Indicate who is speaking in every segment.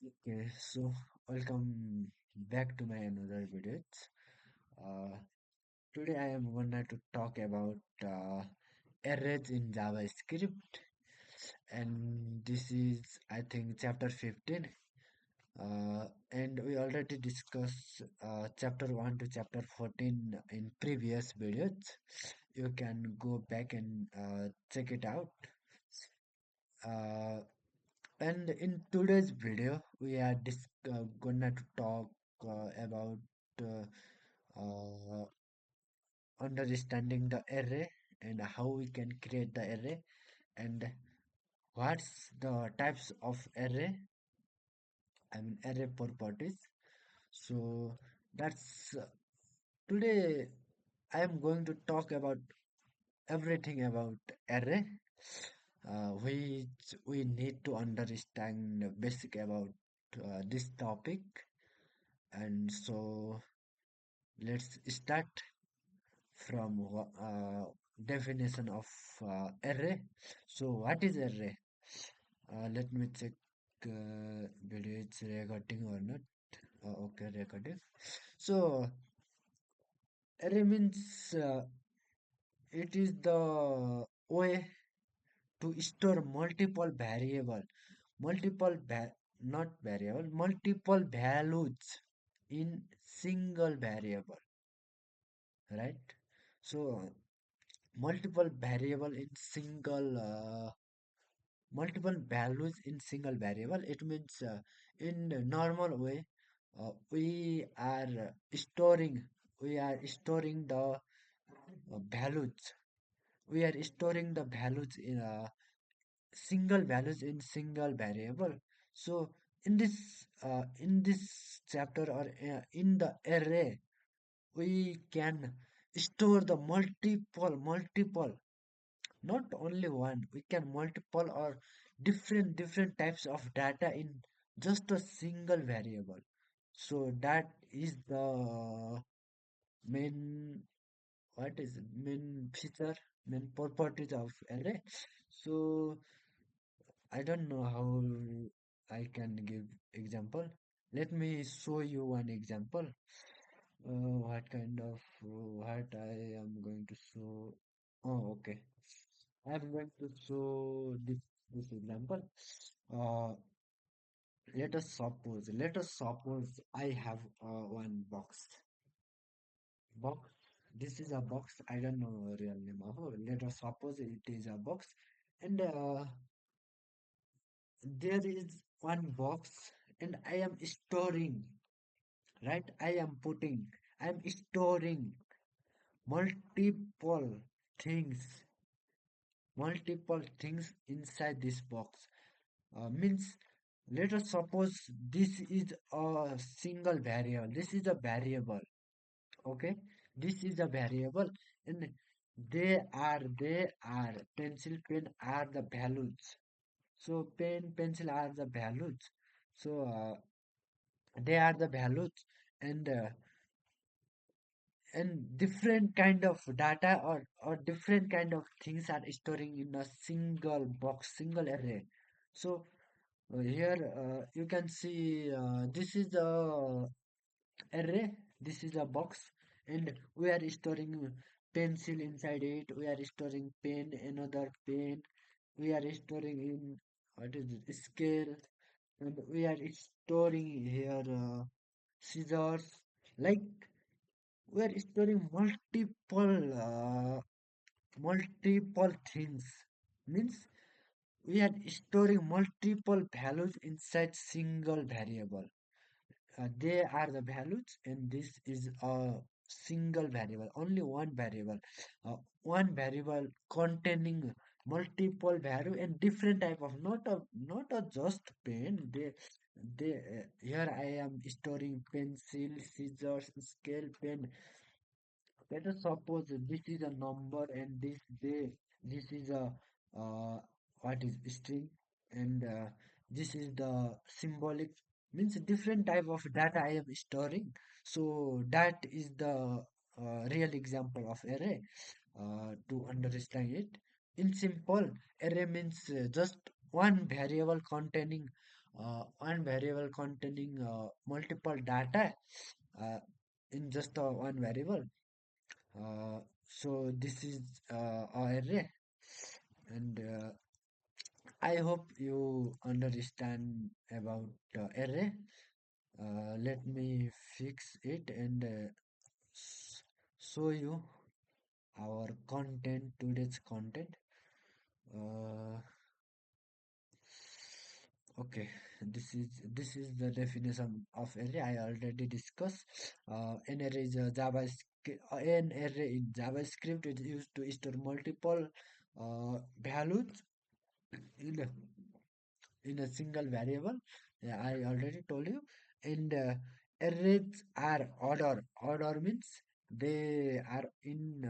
Speaker 1: Okay, so welcome back to my another video. Uh, Today I am gonna to talk about arrays in JavaScript, and this is I think chapter 15. And we already discussed chapter 1 to chapter 14 in previous videos. You can go back and check it out. Uh, And in today's video, we are gonna to talk about uh, uh, understanding the array and how we can create the array and what's the types of array. I mean array properties. So that's today I am going to talk about everything about array, which we need to understand basic about this topic. And so let's start from definition of array. So what is array? Let me check video it's recording or not. Okay, recording. So array means it is the way to store multiple not variable, multiple values in single variable, right? So multiple values in single variable. It means in the normal way we are storing the values. We are storing the values in single values in single variable. So in this chapter or in the array we can store the multiple, not only one. We can multiple or different types of data in just a single variable. So that is the main, what is it? Main feature, main properties of array. So I don't know how I can give example. Let me show you one example. What kind of what I am going to show. Oh, okay. I'm going to show this example. Uh, let us suppose I have one box. This is a box. I don't know real name of it. Let us suppose it is a box, and there is one box, and I am storing. Right? I am storing multiple things, multiple things inside this box. Means let us suppose this is a single variable. This is a variable. Okay, this is a variable, and they are pencil, pen are the values. So pen, pencil are the values. So they are the values, and different kind of data or different kind of things are storing in a single box, single array. So here you can see this is a array, this is a box, and we are storing pencil inside it. We are storing pen, another pen. We are storing in what is it, scale, and we are storing here scissors. Like we are storing multiple things. Means we are storing multiple values inside single variable. They are the values, and this is a single variable, only one variable containing multiple value and different type of, not a just pen. They here I am storing pencil, scissors, scale, pen. Let us suppose this is a number, and this is a what is string, and this is the symbolic. Means different type of data I am storing. So that is the real example of array. To understand it in simple, array means just one variable containing one variable containing multiple data uh, in just one variable. So this is our array, and I hope you understand about array. Let me fix it and show you our content, today's content. Uh, okay, this is the definition of array. I already discussed. An array is a JavaScript. An array in JavaScript is used to store multiple values in a single variable. Yeah, I already told you. And arrays are order. Order means they are in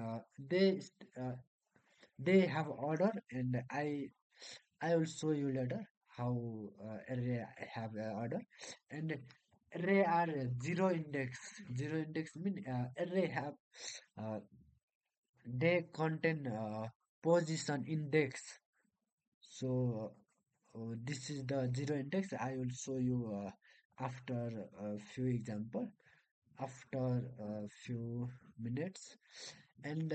Speaker 1: they have order, and I will show you later how array have order. And array are zero index. Zero index mean array have they contain position index. So this is the zero index. I will show you after a few example, after a few minutes. And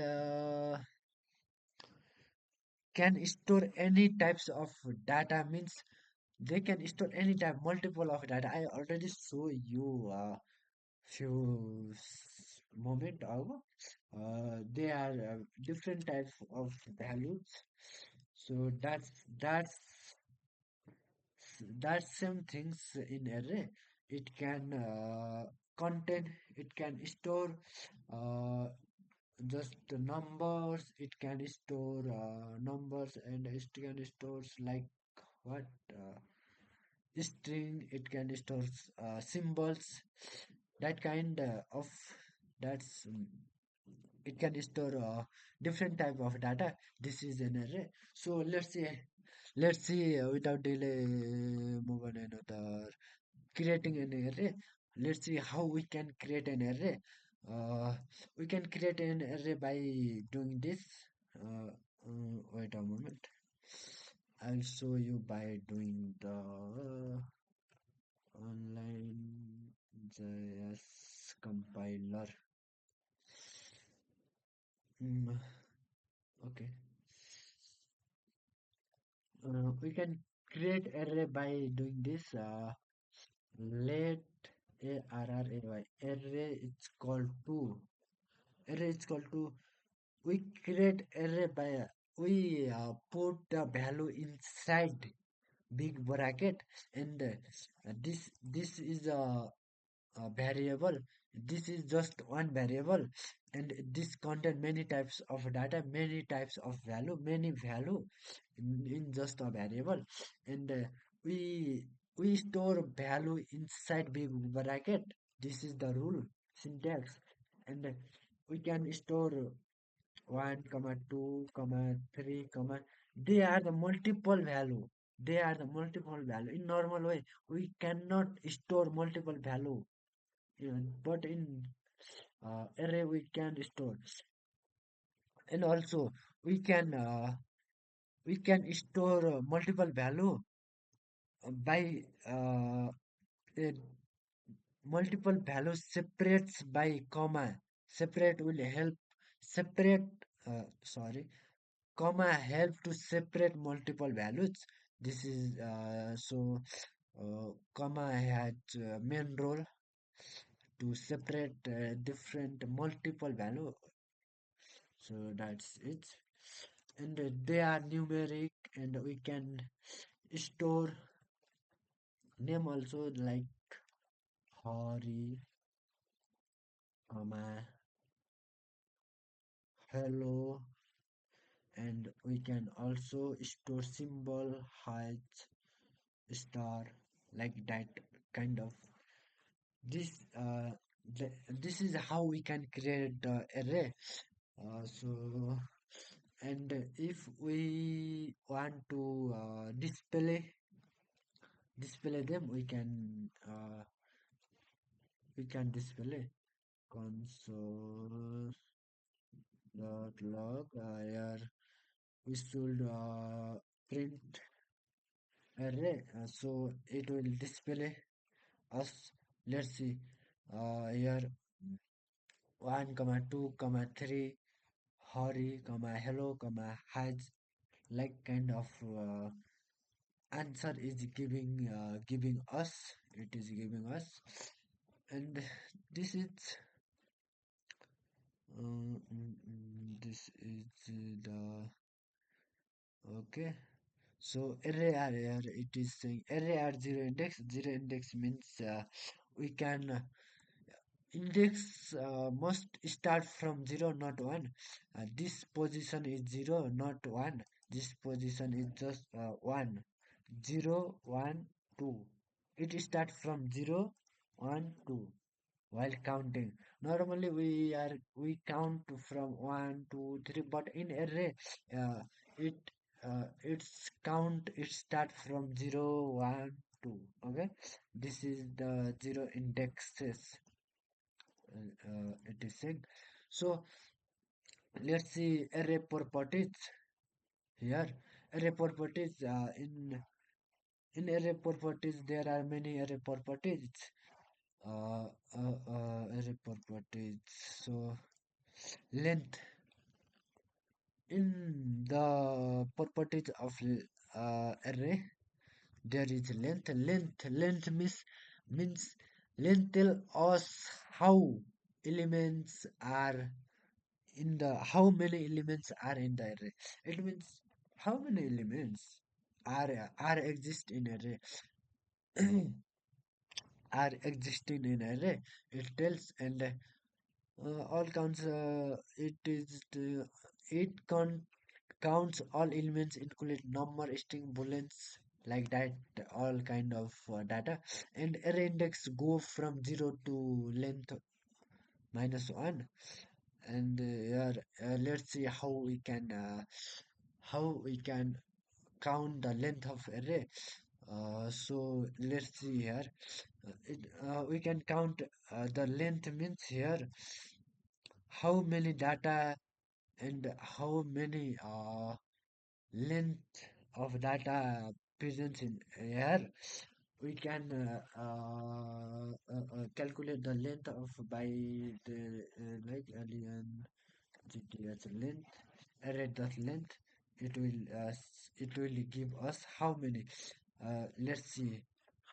Speaker 1: can store any types of data means they can store any type, multiple of data. I already show you few moment ago. They are different types of values. So that's same things in array. It can contain, it can store uh, just the numbers, it can store numbers, and it can store like what string, it can store symbols, that kind of that's it can store different type of data. This is an array. So let's see without delay, move on another creating an array. Let's see how we can create an array. We can create an array by doing this. uh, Wait a moment, I'll show you by doing the online JS compiler. Mm, okay. We can create array by doing this. Let array array it's called to array it's called to we create array by we put the value inside big bracket, and this is a variable. This is just one variable, and this contain many types of data, many types of value, many value in just a variable. And we store value inside big bracket. This is the rule syntax. And we can store 1 comma 2 comma 3 comma, they are the multiple value. They are the multiple value. In normal way we cannot store multiple value. Yeah, but in array we can store. And also we can store multiple value by uh, multiple values separates by comma. Separate will help separate sorry, comma help to separate multiple values. This is comma has main role to separate different multiple value. So that's it. And they are numeric, and we can store name also like Hori, comma hello. And we can also store symbol height star, like that kind of this. This is how we can create the array. So and if we want to display them, we can display console dot log. Here we should print array. So it will display us. Let's see. Here 1 comma 2 comma 3 hurry comma hello comma has, like kind of answer is giving us, it is giving us. And this is this is the okay. So array are here, it is saying array are zero index. Zero index means we can index must start from 0 not 1. This position is 0 not 1. This position is just 1. 0 1 2. It starts from 0 1 2 while counting. Normally we count from 1 2 3, but in array it its count, it start from 0 1 2. Okay, this is the 0 indexes, it is saying. So let's see array properties here. Array properties, in array properties there are many array properties. Array properties. So length, in the properties of array there is length. Length means length tell us how elements are in the, how many elements are in the array. It means how many elements are exist in array. Are existing in array, it tells. And all counts, it is it counts all elements include number string booleans, like that, all kind of data. And array index go from 0 to length minus 1. And here let's see how we can count the length of array. So let's see here. We can count the length means here how many data and how many length of data present in here. We can calculate the length of by the like alien GTS length, array dot length. It will give us how many. Let's see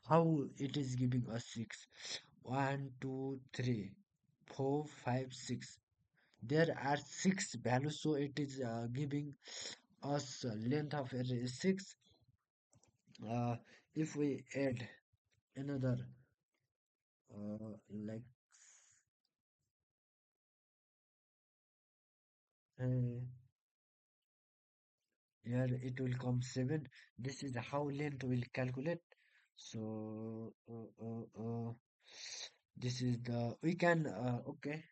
Speaker 1: how it is giving us 6. 1 2 3 4 5 6. There are 6 values, so it is giving us length of array is 6. uh, if we add another like uh, here it will come 7. This is how length will calculate. So this is the, we can okay.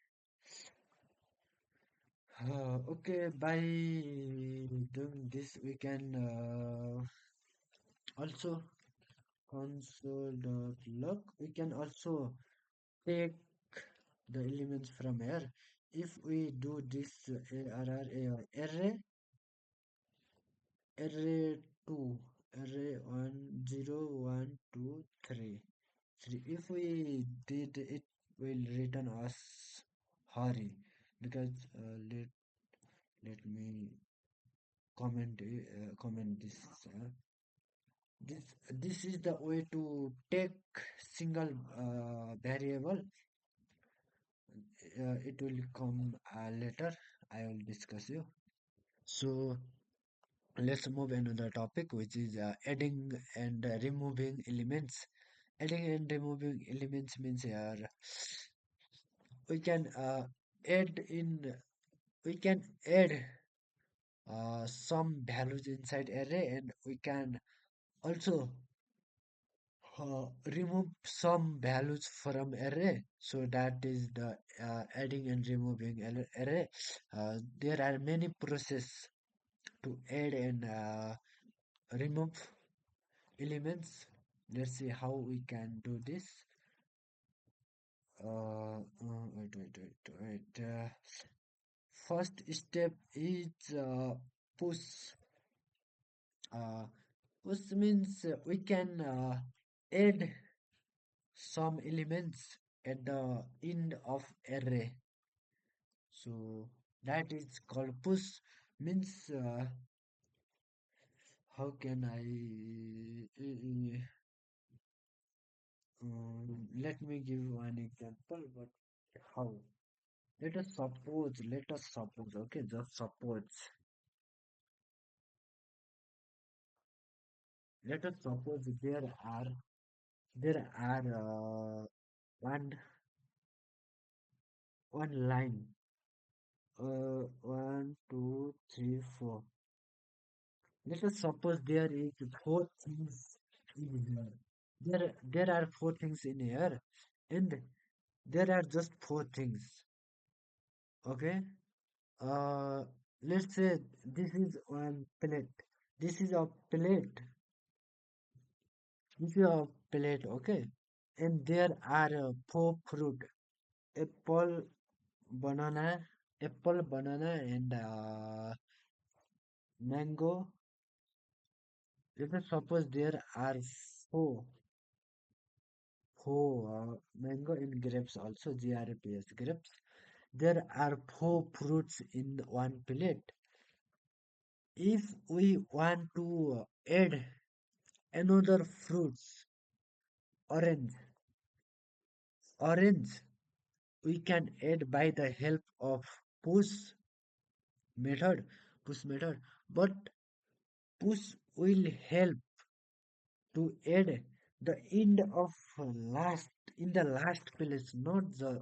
Speaker 1: Okay, by doing this we can also console.log. We can also take the elements from here. If we do this array 2, array 1 0 1 2 3 3, if we did it will return us hurry, because let me comment this. This is the way to take single variable. It will come later, I will discuss you. So let's move another topic, which is adding and removing elements. Adding and removing elements means here we can add in, we can add some values inside array, and we can also remove some values from array. So that is the adding and removing array. There are many process to add and remove elements. Let's see how we can do this. Wait. First step is push uh, Push means we can add some elements at the end of array. So that is called push. Means how can let me give you an example, but how? Let us suppose, okay, just suppose. Let us suppose there are one line, one, two, three, four. Let us suppose there is four things in here. There are four things in here, and there are just four things. Okay. Uh, let's say this is one plate. This is a plate. This is a plate. Okay. And there are four fruit: apple, banana, and mango. Let us suppose there are four, mango and grapes also, GRPS grapes. There are four fruits in one plate. If we want to add another fruits, orange, orange, we can add by the help of push method, push method. But push will help to add the end of last in the last place, not the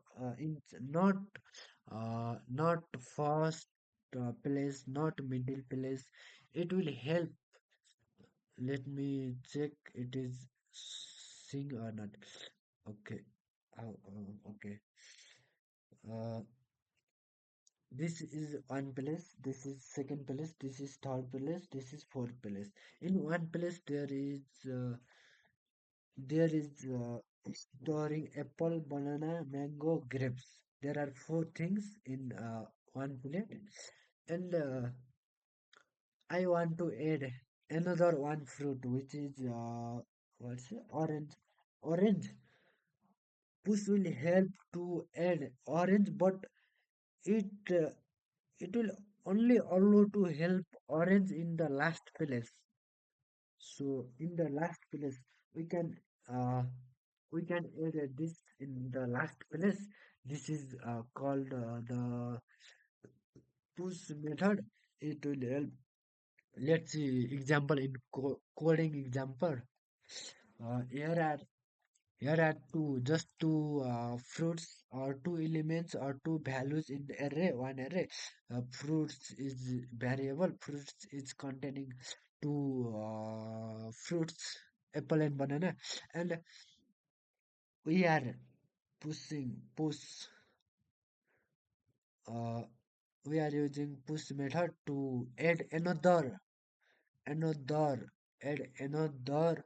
Speaker 1: not first place, not middle place. It will help. Let me check it is sing or not. Okay. Okay. Uh, this is one place. This is second place. This is third place. This is fourth place. In one place there is storing apple, banana, mango, grapes. There are four things in one plate, and I want to add another one fruit, which is what's it? Orange. Orange. Push will help to add orange, but it uh, it will only allow to help orange in the last place. So in the last place, we can uh, we can add this in the last place. This is called the push method. It will help. Let's see example in coding example. Uh, here are here are two fruits or two elements or two values in the array. One array. Fruits is variable. Fruits is containing two fruits, apple and banana, and we are push. Uh, we are using push method to another add another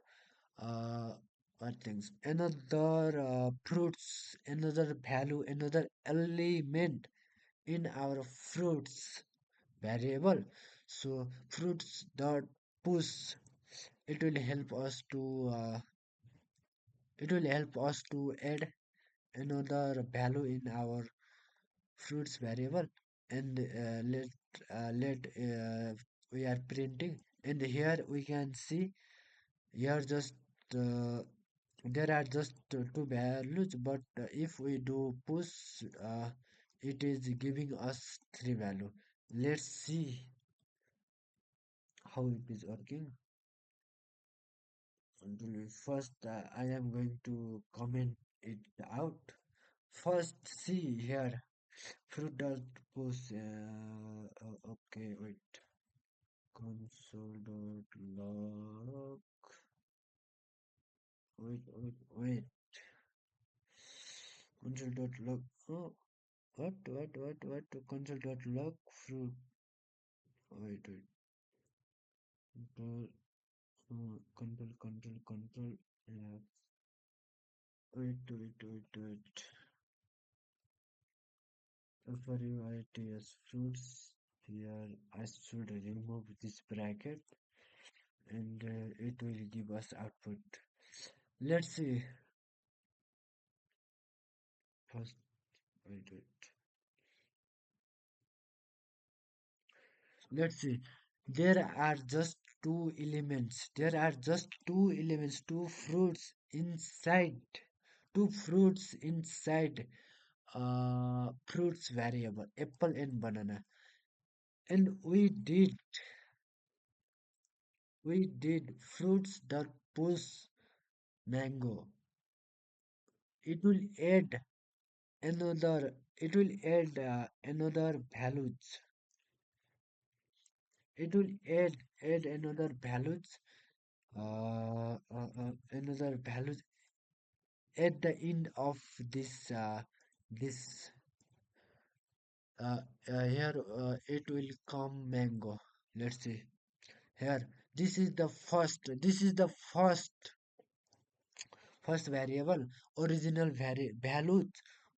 Speaker 1: what things another fruits, another value, another element in our fruits variable. So fruits dot push, it will help us to add another value in our fruits variable, and let we are printing, and here we can see here just uh, there are just two values, but if we do push, it is giving us three value. Let's see how it is working. First, I am going to comment it out. First, see here, fruit dot push. Okay, wait. Console dot log. Wait. Console dot log. Oh, what? Console dot log fruit. Wait. Control. Yeah. Wait. For you, ITS fruits. Here, I should remove this bracket and it will give us output. Let's see. First, wait, wait. Let's see. There are just two elements. There are just two elements, two fruits inside fruits variable, apple and banana. And we did fruits that push mango. It will add another values. It will add another values at the end of this here it will come mango. Let's see here. This is the first variable, original values,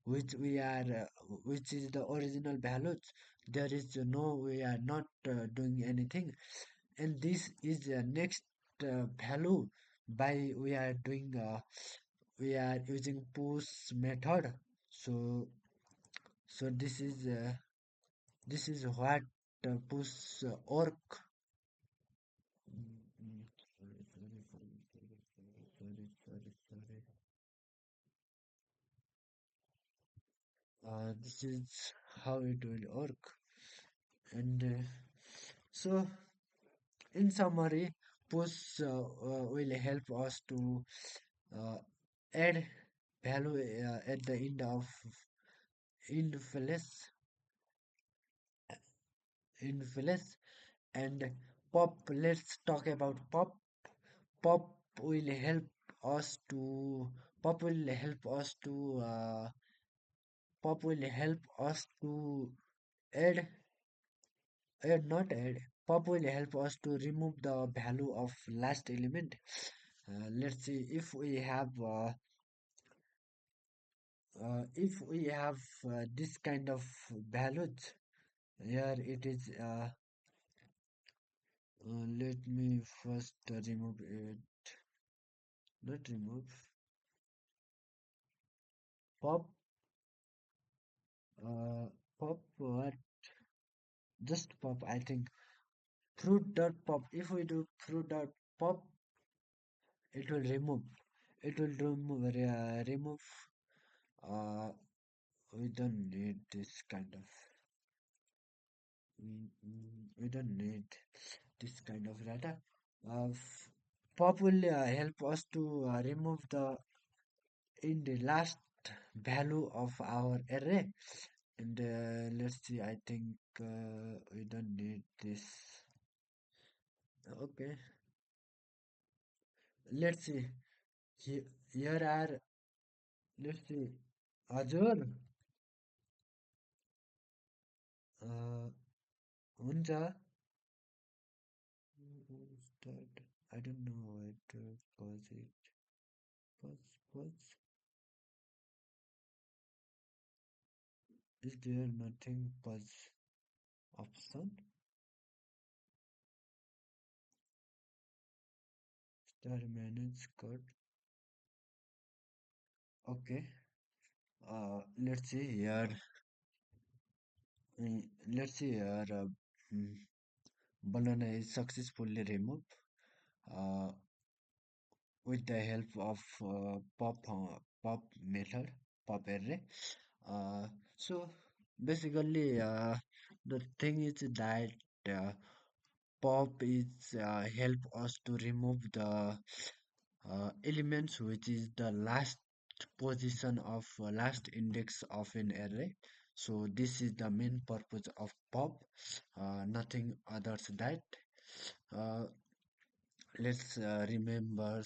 Speaker 1: which we are which is the original values. There is no, we are not doing anything. And this is the next value. By we are using push method. So this is what push orc. Sorry. This is how it will work. And so, in summary, push will help us to uh, add value at the end of infless infless and pop. Let's talk about pop. Pop will help us to pop will help us to pop will help us to add not add. Pop will help us to remove the value of last element. Let's see if we have this kind of values. Here it is. Let me first remove it. Not remove. Pop. Pop. What? Just pop. I think fruit dot pop. If we do fruit dot pop, it will remove. It will remove. Uh, we don't need this kind of. We don't need this kind of data. Pop will help us to remove the in the last value of our array. And let's see. I think we don't need this. Okay. Let's see. Here are, let's see, Azure. हुन्छ. Start. I don't know what to pause it. Pause. Is there nothing pause option? Star manage code. Okay. Let's see here. Let's see here. Hmm, banana is successfully removed uh, with the help of pop method, pop array. So basically, the thing is that uh, pop is help us to remove the elements, which is the last position of last index of an array. So this is the main purpose of pop, nothing others that. Uh, let's remember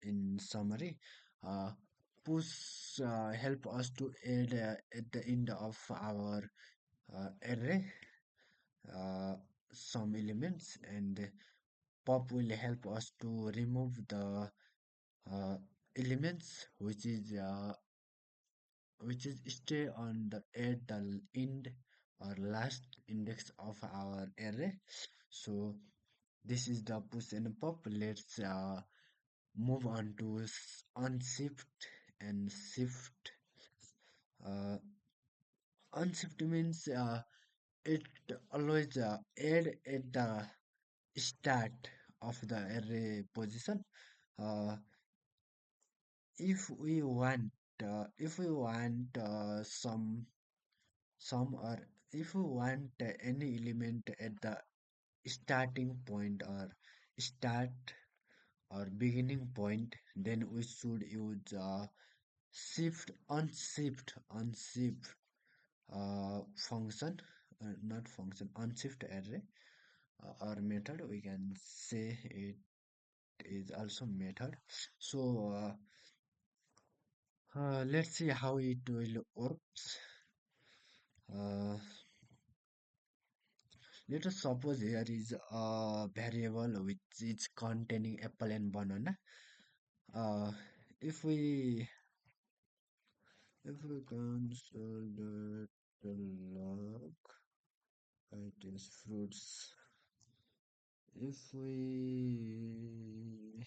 Speaker 1: in summary. Uh, push help us to add at the end of our array uh, some elements, and pop will help us to remove the uh, elements which is stay on the at the end or last index of our array. So This is the push and pop. Let's move on to unshift and shift. Uh, Unshift means it always add at the start of the array position. Uh, if we want some or if we want any element at the starting point or start or beginning point, then we should use unshift function, not function, unshift array or method. We can say it is also method. So let's see how it will works. Uh, Let us suppose here is a variable which is containing apple and banana. Uh, if we console the log it is fruits. If we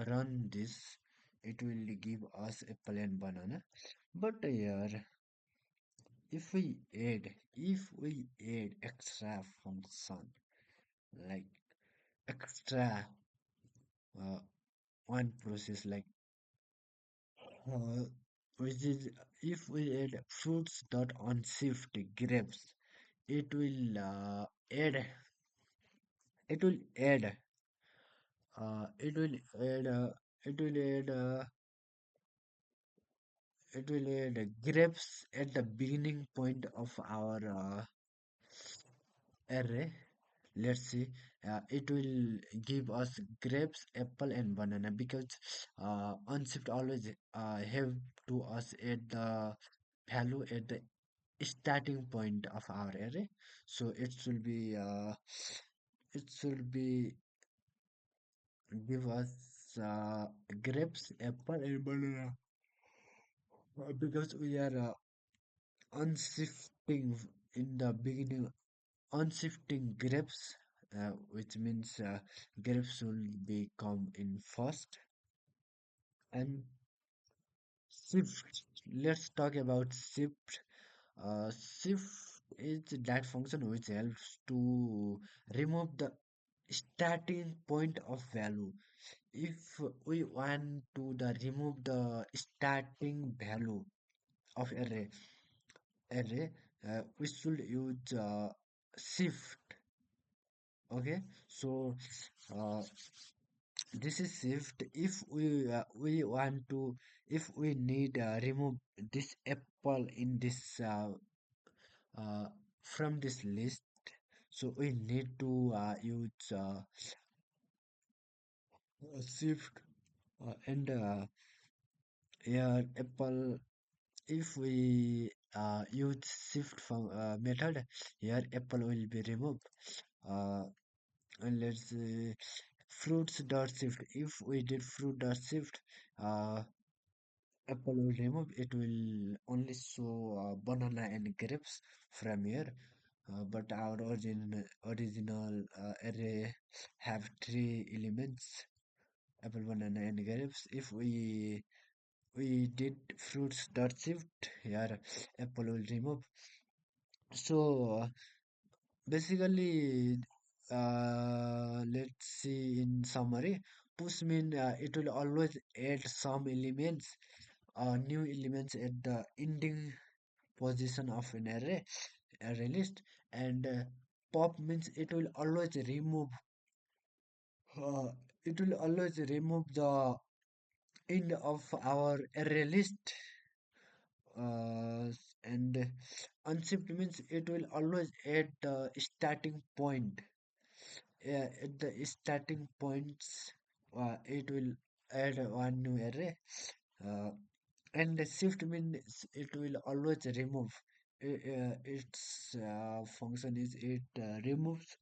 Speaker 1: run this, it will give us apple and banana. But here, if we add extra function like extra uh, one process like uh, which is if we add fruits dot on shift grapes, it will add it will add uh, it will add uh, it will add it will add grapes at the beginning point of our array. Let's see, it will give us grapes, apple and banana because unshift always have to us at the value at the starting point of our array. So it should be give us grapes, apple and banana because we are unshifting in the beginning, unshifting grapes, which means grapes will become in first. And shift, let's talk about shift. Shift is that function which helps to remove the starting point of value. If we want to remove the starting value of array, we should use shift. Okay, so uh, this is shift. If we want to, if we need remove this apple in this from this list, so we need to use shift and here apple. If we use shift method, here apple will be removed. Uh, and let's say fruits dot shift. If we did fruit dot shift, uh, apple will remove. It will only show banana and grapes from here. But our original array have three elements: apple, banana, and grapes. If we did fruits dot shift, here apple will remove. So basically, let's see in summary. Push mean it will always add some elements, new elements at the ending position of an array list, and pop means uh, it will always remove the end of our array list. And unshift means it will always add the starting point. At the starting points, it will add one new array. Uh, and the shift means it will always remove. Its function is it removes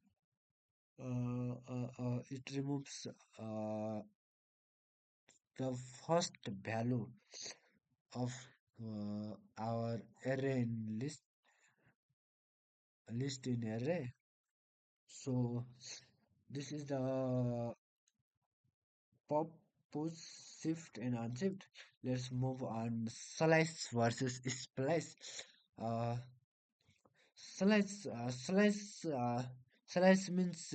Speaker 1: the first value of our array in list in array. So this is the pop, push, shift, and unshift. Let's move on. Slice versus splice. Uh, slice means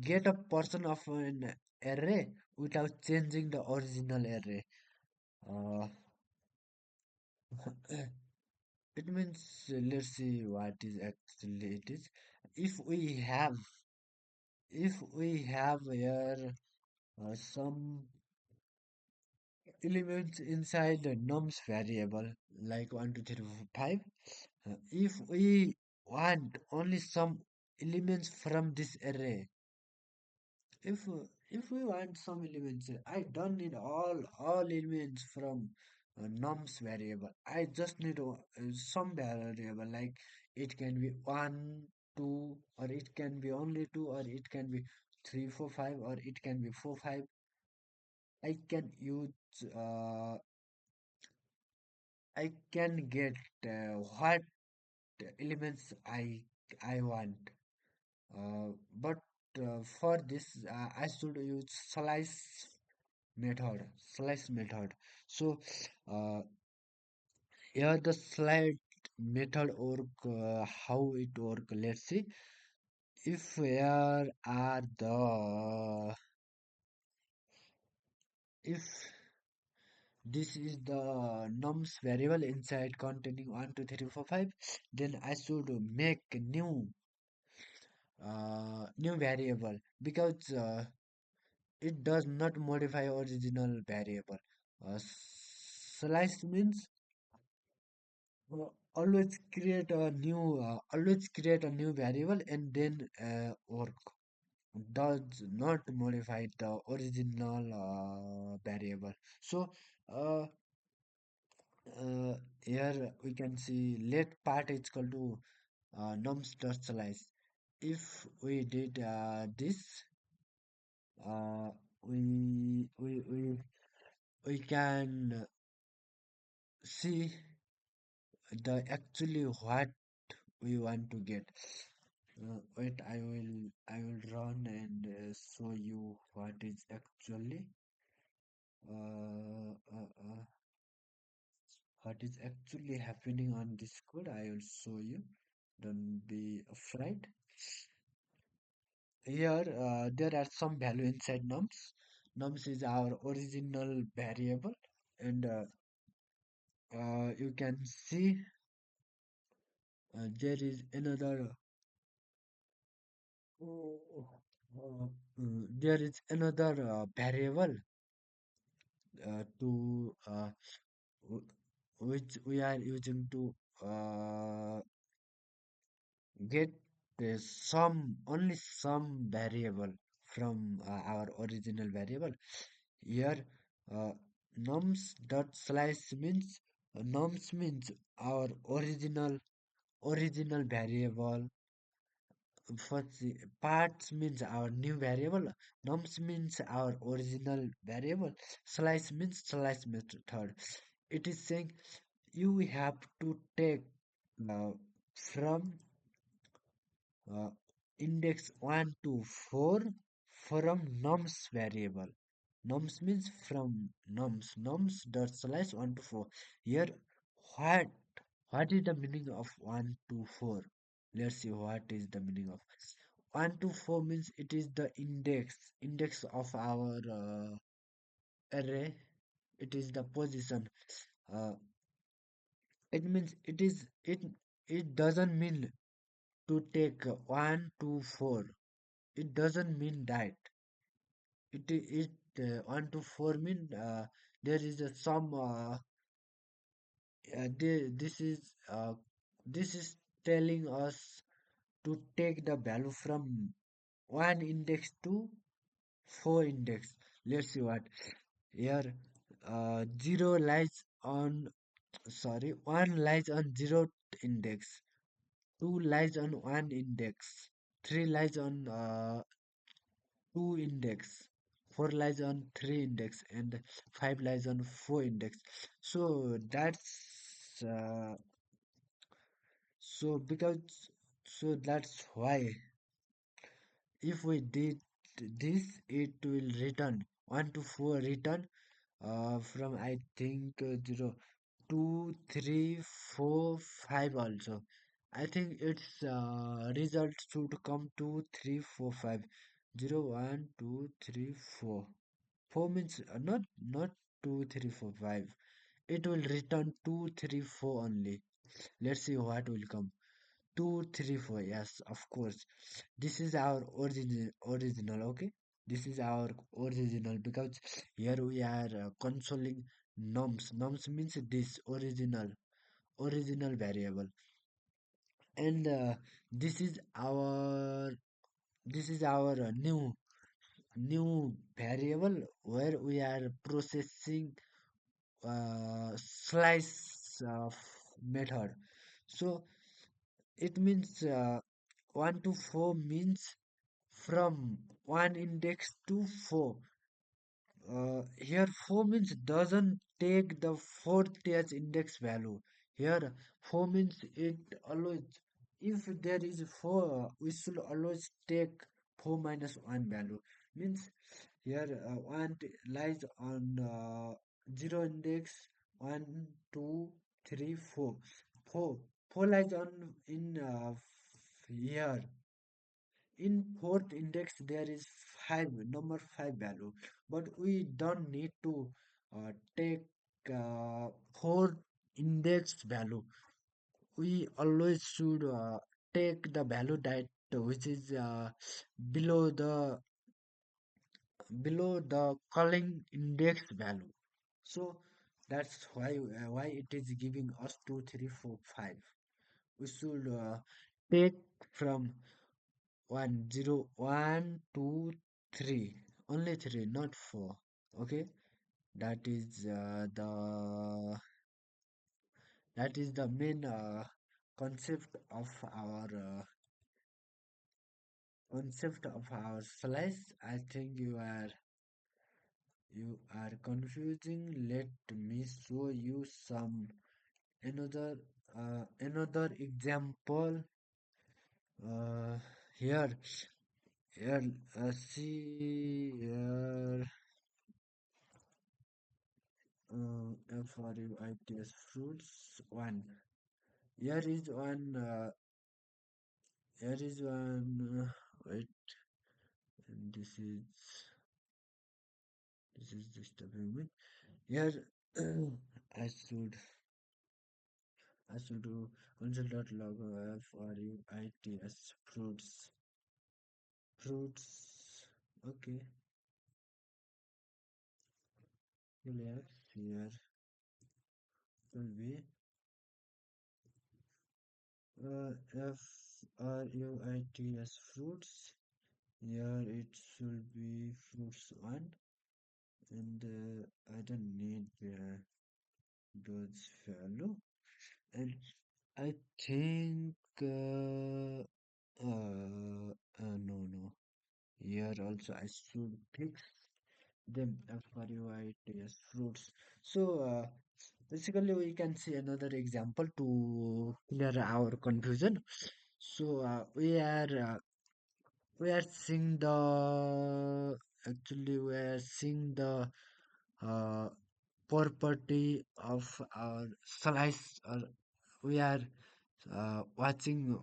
Speaker 1: get a portion of an array without changing the original array. Uh, it means let's see what is actually it is. If we have if we have here some elements inside the nums variable like 1 2 3 4 5, if we want only some elements from this array, if if we want some elements, I don't need all elements from nums variable. I just need some variable, like it can be 1 2, or it can be only 2, or it can be 3 4 5, or it can be 4 5. I can use I can get what elements I want. But for this, I should use slice method. So here the slide method work, how it work. Let's see. If here are the if this is the nums variable inside containing 1 2 3 4 5, then I should make a new variable, because it does not modify original variable. Slice means always create a new variable and then work. Does not modify the original variable. So uh, here we can see let part is equal to nums dot slice. If we did this, uh, we we we we can see the actually what we want to get. Wait, I will run and show you uh, uh, uh, what is actually happening on this code. I will show you. Don't be afraid. Here, there are some value inside nums. Nums is our original variable, and you can see there is there is another variable to w- which we are using to uh, get only some variable from our original variable. Here, uh, nums dot slice means nums means our original variable. For the parts means our new variable. Nums means our original variable. Slice means slice method. It is saying you have to take uh, from uh, index 1 to 4 from nums variable. Nums means from nums dot slice 1 to 4. Here, what what is the meaning of 1 to 4? Let's see what is the meaning of 1 to 4 means it is the index of our array. It is the position. Uh, it means it doesn't mean to take 1 to 4. It doesn't mean that. It 1 to 4 mean there is some this is this is telling us to take the value from 1 index to 4 index. Let's see what here. 0 lies on, sorry, 1 lies on 0 index, 2 lies on 1 index, 3 lies on 2 index, 4 lies on 3 index, and 5 lies on 4 index. So so because so that's why if we did this, it will return 1 to 4 return from I think 0, 2, 3, 4, 5 also. I think its result should come 2, 3, 4, 5. 0, 1, 2, 3, 4. 4 means not 2, 3, 4, 5. It will return 2, 3, 4 only. Let's see what will come. 2, 3, 4. Yes, of course. This is our original. Okay, this is our original because here we are consoling nums. Nums means this original variable, and this is our new variable where we are processing slice of method. So it means 1 to 4 means from one index to 4. Here 4 means doesn't take the fourth as index value. Here 4 means it always, if there is 4, we should always take 4 minus 1 value. Means here 1 lies on 0 index, 1, 2, 3, 4. 4, 4 lies on in here. In fourth index there is 5, number 5 value, but we don't need to take fourth index value. We always should take the value that which is below the calling index value. So that's why it is giving us 2, 3, 4, 5. We should take from 1, 0, 1, 2, 3. Only 3, not 4. Okay, that is the main concept of our slice. I think you are confusing. Let me show you some another example. Uh, here here see here. FRUITS fruits one. Here is one. Here is one. Wait, and this is just a moment. Here, I should do console.log FRUITS fruits. Okay, relax. Here will be FRUITS fruits. Here it should be fruits one, and I don't need those value, and I think no, here also I should fix them FRUITS fruits. So basically we can see another example to clear our confusion. So we are seeing the actually we are seeing the uh, property of our slice, or we are watching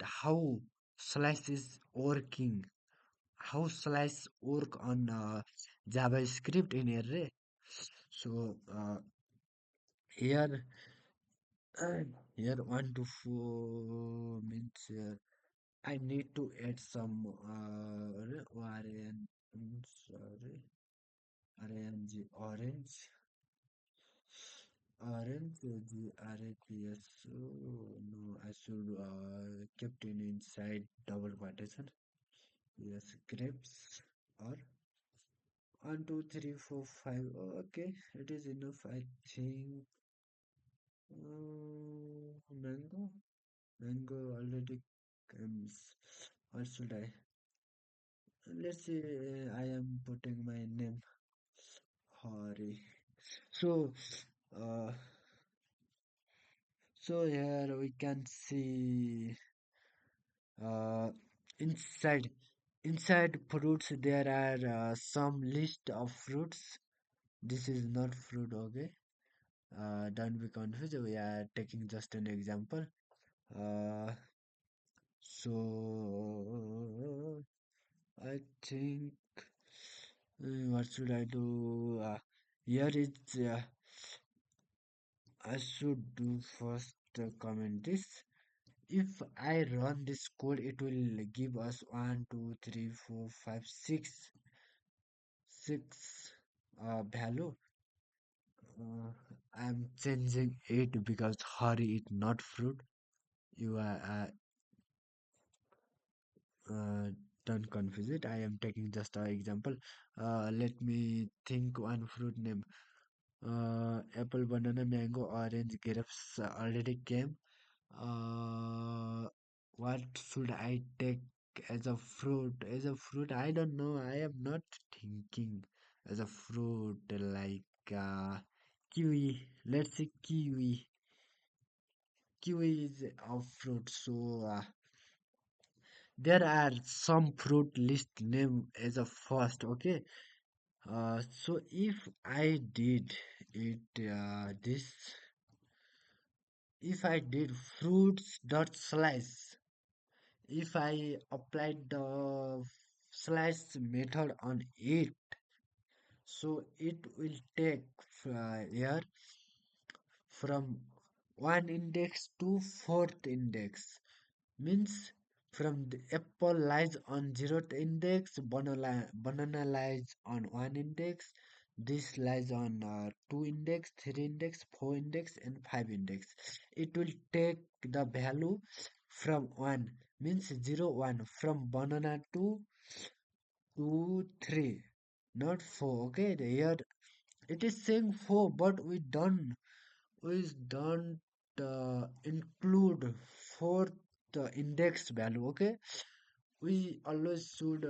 Speaker 1: how slice is working, how slice work on JavaScript in array. So here here 1 to 4 means I need to add some sorry, orange GRAPS. No, I should kept it inside double quotation. Yes, grapes or 1, 2, 3, 4, 5. Okay, it is enough. I think mango. Mango already comes. What should I? Let's see. I am putting my name. Hurry. So, uh, so here we can see uh, inside. Inside fruits, there are some list of fruits. This is not fruit, okay? Don't be confused. We are taking just an example. Uh, so I think what should I do? Here is I should do first comment this. If I run this code, it will give us 1, 2, 3, 4, 5, 6 value. Uh, I'm changing it because hurry is not fruit. You are don't confuse it. I am taking just an example. Let me think one fruit name. Apple, banana, mango, orange, grapes already came. Uh, what should I take as a fruit? As a fruit, I don't know. I am not thinking as a fruit like kiwi. Let's say kiwi. Kiwi is a fruit. So there are some fruit list name as a first. Okay. So if I did it this, if I did fruits dot slice, if I applied the slice method on it, so it will take here from one index to fourth index. Means from the apple lies on zeroth index, banana lies on one index, this lies on two index, three index, four index, and five index. It will take the value from one, means 0, 1, from banana to 2, 3, not 4. Okay, here it is saying 4, but we don't include fourth index value. Okay, we always should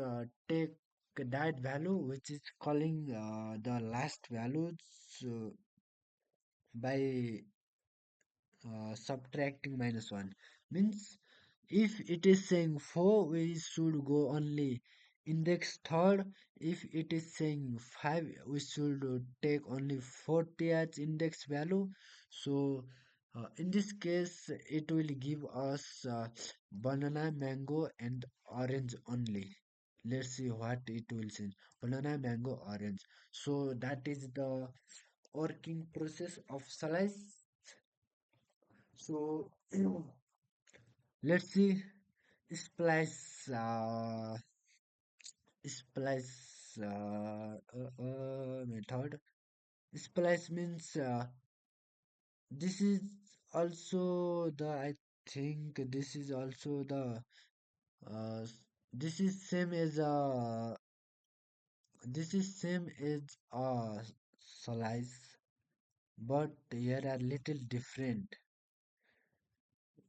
Speaker 1: take that value which is calling the last values uh, by subtracting -1. Means if it is saying 4, we should go only index third. If it is saying 5, we should take only 40 as index value. So in this case, it will give us banana, mango, and orange only. Let's see what it will say. Banana, mango, orange. So that is the working process of slice. So let's see splice splice method. Splice means this is also the I think this is also the uh, this is same as this is same as slice, but here are little different.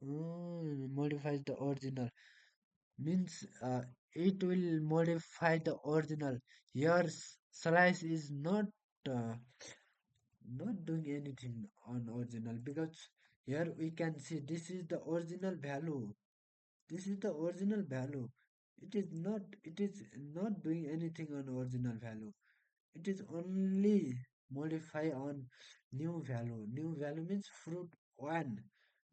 Speaker 1: Modifies the original. Means it will modify the original. Your slice is uh, not doing anything on original, because here we can see this is the original value. This is the original value. It is not doing anything on original value. It is only modify on new value. New value means fruit one,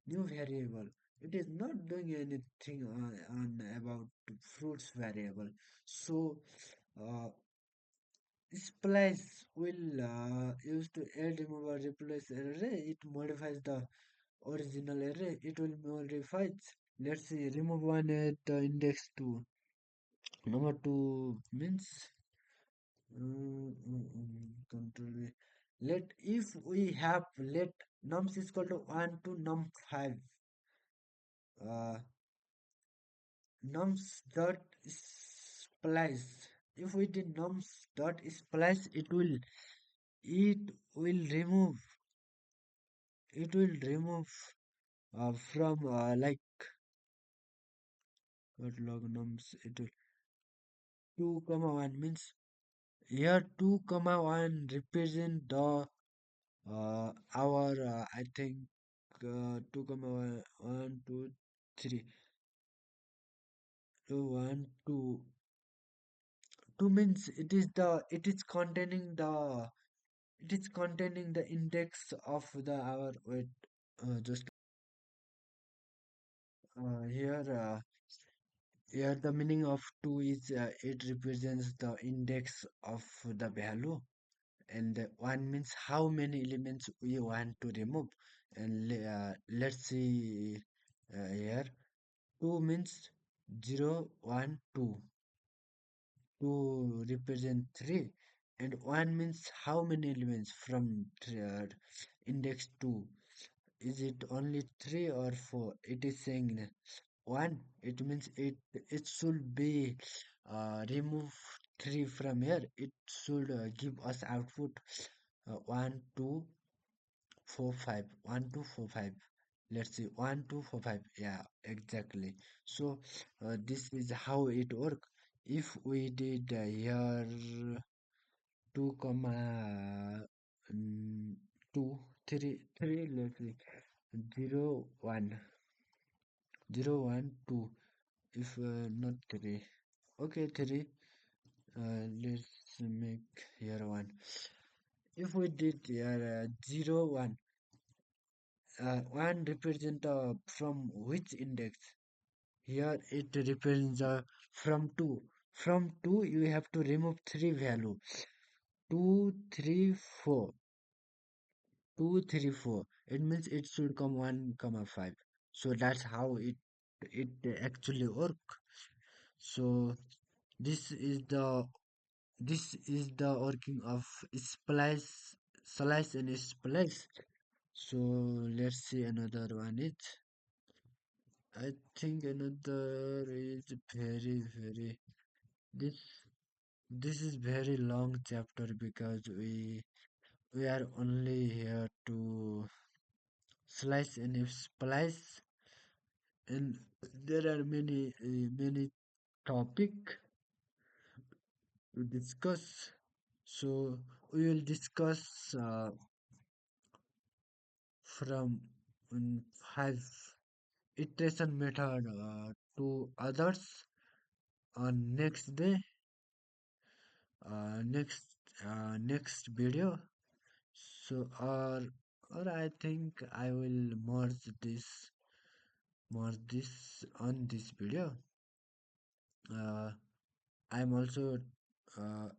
Speaker 1: new variable. It is not doing anything on about fruits variable. So uh, splice will use to add, remove, or replace array. It modifies the original array. It will modify. Let's see, remove one at index two. Number two means control V. Let if we have let nums is equal to 1 to num 5. Uh, nums dot splice. If we did nums dot splice, it will remove from like what log nums, it will 2 comma 1 means here 2 comma 1 represent the our I think 2 comma 1, 1 2 3 2 1 2. 2 means it is containing the index of the our wait just here here the meaning of 2 is it represents the index of the value, and 1 means how many elements we want to remove. And let's see here 2 means 0 1 2 to represent 3, and 1 means how many elements from index 2. Is it only 3 or 4? It is saying 1. It means it should be remove 3 from here. It should give us output 1 2 4 5 1 2 4 5. Let's see 1 2 4 5. Yeah, exactly. So this is how it work. If we did here 2 comma 2 3 3, let's see 0 1 0 1 2. If not 3, okay 3, let's make here 1. If we did here 0 1, 1 represent from which index? Here it represents from 2. From 2 you have to remove 3 value. 2 3 4. 2 3 4. It means it should come 1 comma 5. So that's how it actually work. So this is the working of slice and splice. So let's see another one is, I think another is very this this is very long chapter because we are only here to slice and splice, and there are many topic to discuss. So we will discuss from 5 iteration method to others on next day, next next video. So or I think I will merge this on this video. uh, i'm also uh,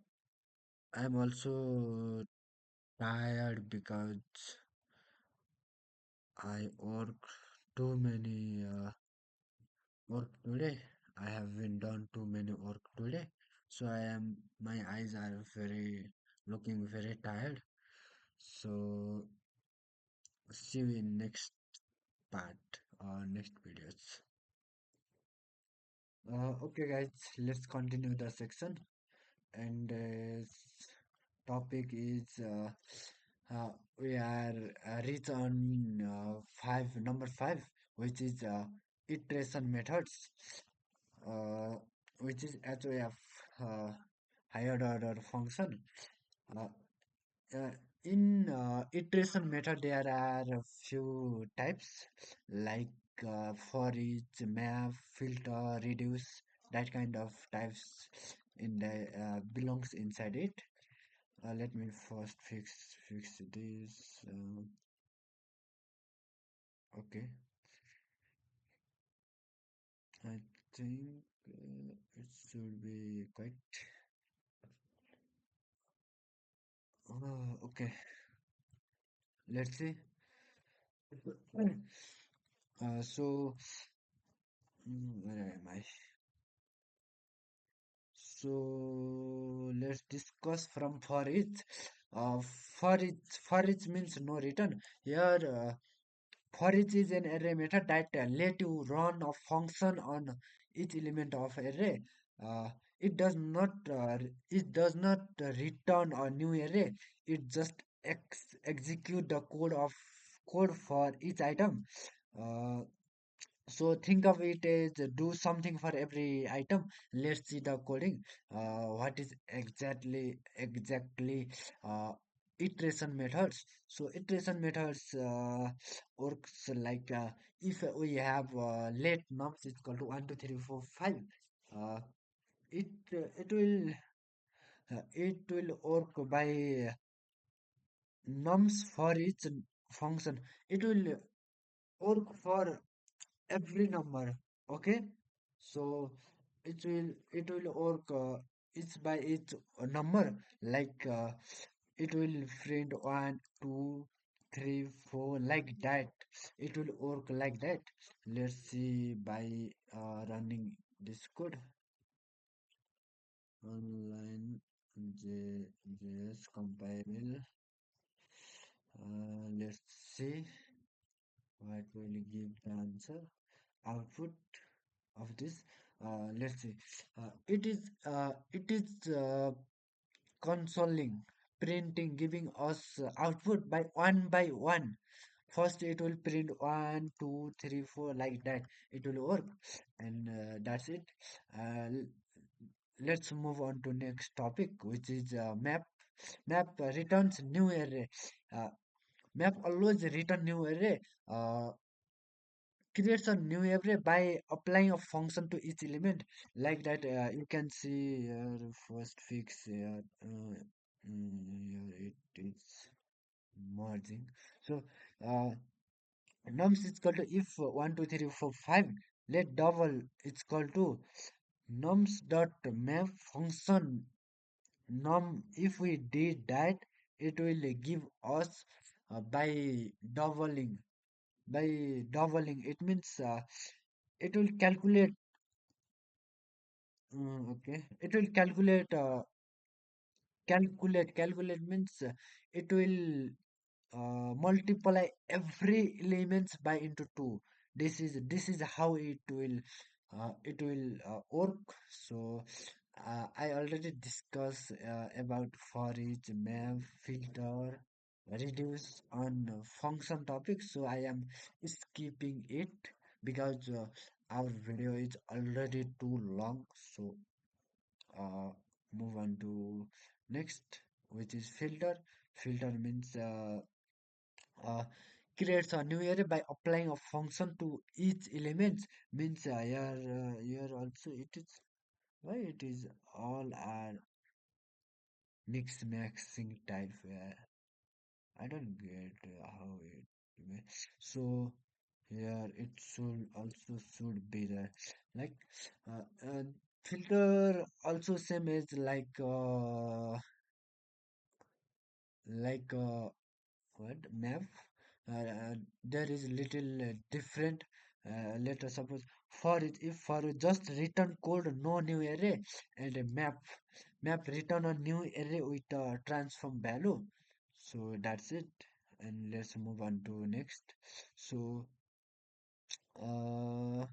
Speaker 1: I'm also tired because I work too many work today. I have been done too many work today, so my eyes are very looking very tired. So see you in next part or next videos. Okay, guys, let's continue the section. And topic is we are reach on number 5, which is iteration methods, uh, which is HOF, higher order function. Uh, uh, in iteration method, there are a few types like for each map, filter, reduce, that kind of types in the belongs inside it. Let me first fix this. Okay, I think it should be quite. Okay, let's see. So where am I? So let's discuss from for each. For each means no return. Here, for each is an array method that let you run a function on each element of array. Uh, it does not return a new array. It just execute the code for each item. Uh, so think of it as do something for every item. Let's see the coding. What is exactly uh, iteration methods? So iteration methods works like if we have let nums is equal to 1 2 3 4 5. Uh, it will. it will work by nums for each function. It will work for every number. Okay, so it will work each by each number, like it will print 1 2 3 4 like that. It will work like that. Let's see by running this code online. JS compile. Let's see what will give the answer output of this. Let's see. It is consoling, printing, giving us output by one. First, it will print 1 2 3 4 like that. It will work, and that's it. Let's move on to next topic, which is map. Map returns new array. Uh, Map always return new array. Creates a new array by applying a function to each element, like that. You can see here first fix here. Here it is merging. So uh, nums is equal to if 1 2 3 4 5, let double it's equal to nums dot map function num. If we did that, it will give us by doubling. By doubling it means it will calculate. Okay, it will calculate means it will multiply every elements by into 2. This is how it will work. So I already discussed about for each map, filter, reduce on function topics, so I am skipping it because our video is already too long. So uh, move on to next, which is filter. Filter means uh, creates a new array by applying a function to each element. Means here also it is why it is all are mix maxing type. I don't get how it so here it should also should be there, like filter also same as like what map. There is little different. Let us suppose for it, if for just return code no new array, and a map return a new array with transform value. So that's it, and let's move on to next. So uh,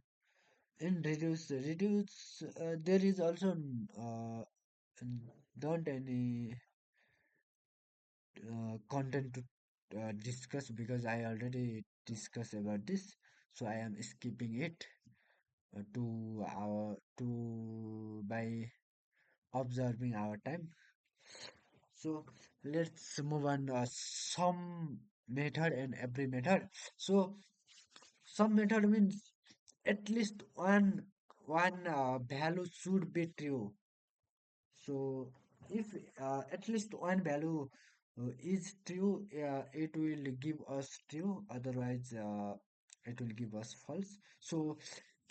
Speaker 1: in reduce there is also don't any content to discuss because I already discussed about this, so I am skipping it to by observing our time. So let's move on some method and every method. So some method means at least one value should be true. So if at least one value is true, it will give us true. Otherwise, it will give us false. So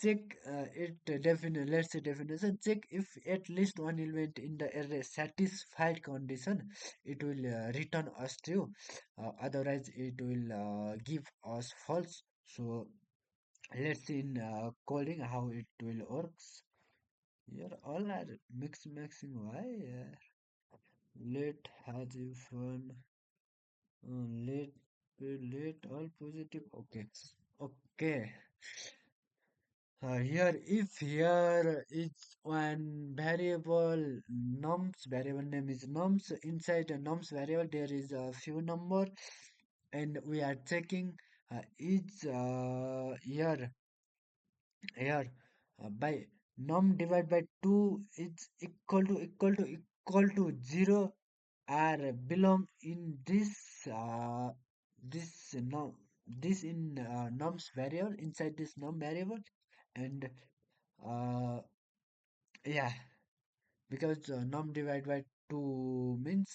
Speaker 1: check let's say definition. Check if at least one element in the array satisfied condition, it will return us true. Otherwise, it will give us false. So let's see in coding how it will works. Here all are maxing. Why? Let has you fun. Let let all positive. Okay. Okay. Here if here is one variable nums, variable name is nums. Inside the nums variable there is a few number, and we are checking each here by num divided by 2 is equal to 0 are belong in this num this in nums variable, inside this num variable. And uh, yeah, because num divided by 2 means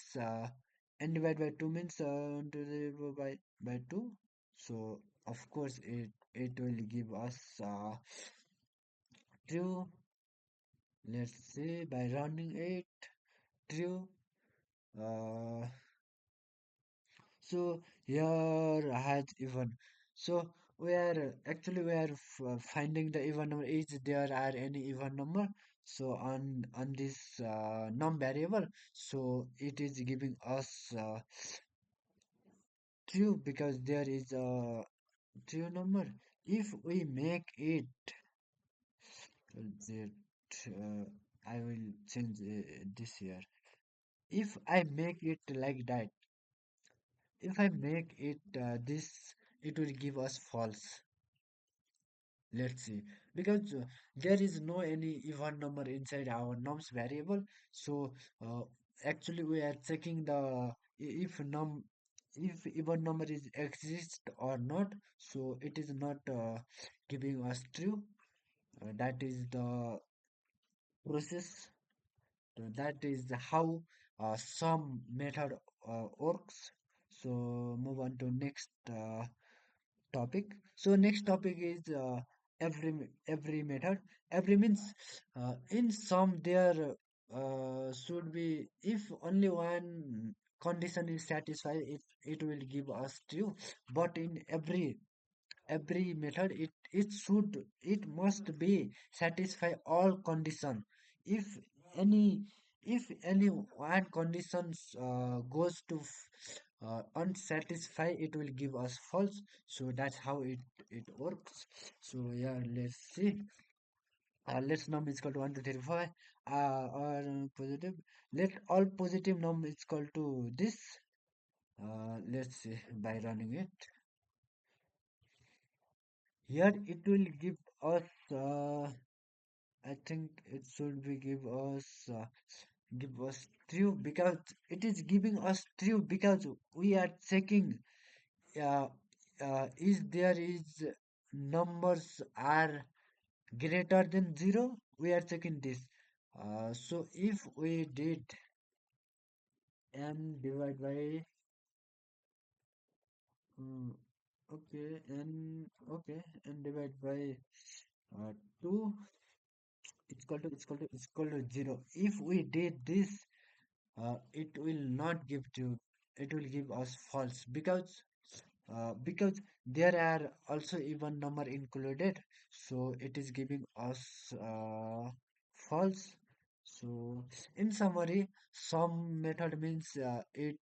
Speaker 1: n divided by 2 means to the power by 2. So of course it will give us true. Let's say by rounding it true. Uh, so here has even. So we are finding the even number. Is there are any even number? So on this num variable, so it is giving us true because there is a true number. If we make it that I will change this here. If I make it like that, if I make it this, it will give us false. Let's see, because there is no any even number inside our nums variable. So actually we are checking the if num if even number is exist or not. So it is not giving us true. That is the process. That is how some method works. So move on to next topic. So next topic is every method. Every means in some there should be if only one condition is satisfied, it will give us true. But in every method it must be satisfy all condition. If any if any one conditions goes to unsatisfied, it will give us false. So that's how it works. So yeah, let's see. Let's num is equal to 1 2 3 4 or positive. Let all positive num is equal to this. Let's see by running it. Here it will give us, I think it should be give us true because it is giving us true because we are checking uh, is there is numbers are greater than 0. We are checking this. So if we did n divided by mm, okay n divided by 2 it's equal to 0. If we did this, it will not give to it will give us false because there are also even number included. So it is giving us false. So in summary, some method means it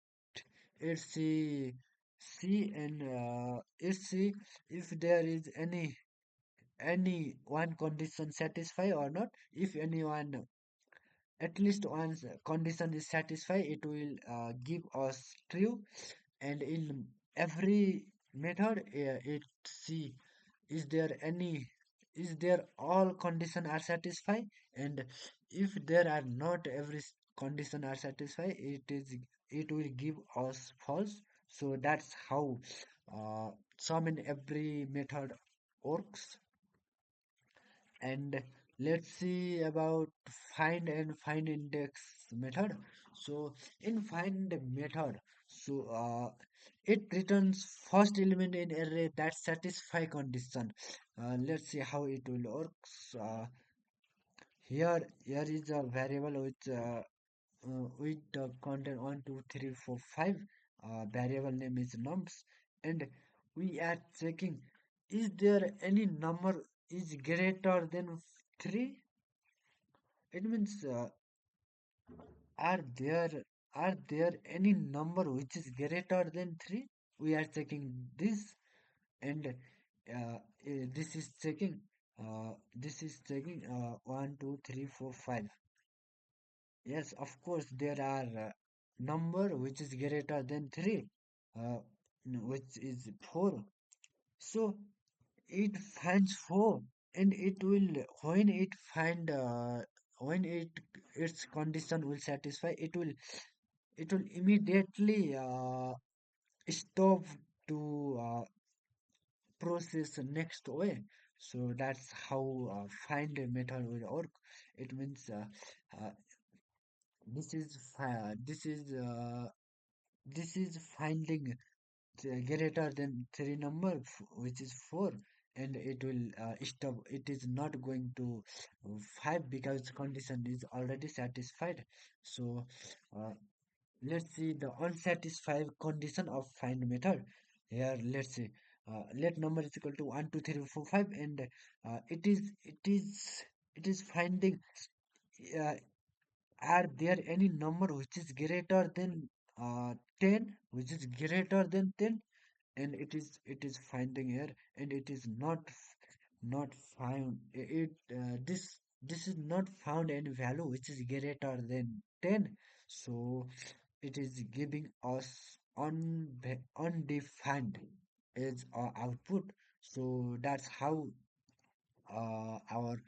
Speaker 1: see and it see if there is any one condition satisfy or not. If anyone at least one condition is satisfied, it will give us true. And in every method it see is there any is there all condition are satisfied. And if there are not every condition are satisfied, it will give us false. So that's how some in every method works. And let's see about find index method. So in find method, so it returns first element in array that satisfy condition. Let's see how it will works. Here is a variable with the content 1 2 3 4 5. Variable name is nums, and we are checking is there any number is greater than 3. It means are there are there any number which is greater than 3. We are checking this. And this is checking 1 2 3 4 5. Yes, of course, there are number which is greater than 3, uh, which is 4. So it finds 4, and it will when its condition will satisfy, it will immediately stop to process next way. So that's how find a method will work. It means uh, this is finding greater than 3 number, which is 4, and it will stop. It is not going to 5 because condition is already satisfied. So uh, let's see the unsatisfied condition of find method. Here let's see, let number is equal to 1 2 3 4 5, and it is finding, uh, are there any number which is greater than 10, which is greater than 10, and it is finding here, and it is not found it, this is not found any value which is greater than 10. So it is giving us undefined as our output. So that's how our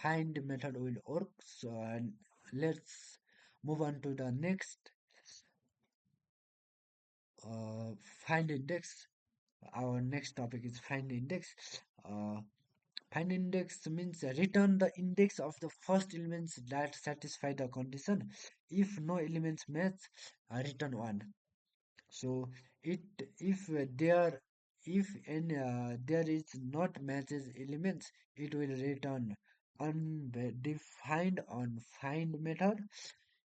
Speaker 1: find method will work. So and let's move on to the next, uh, find index. Our next topic is find index. uh, Find index means return the index of the first elements that satisfy the condition. If no elements match, return 1. So it if there is not matches elements, it will return undefined on find method,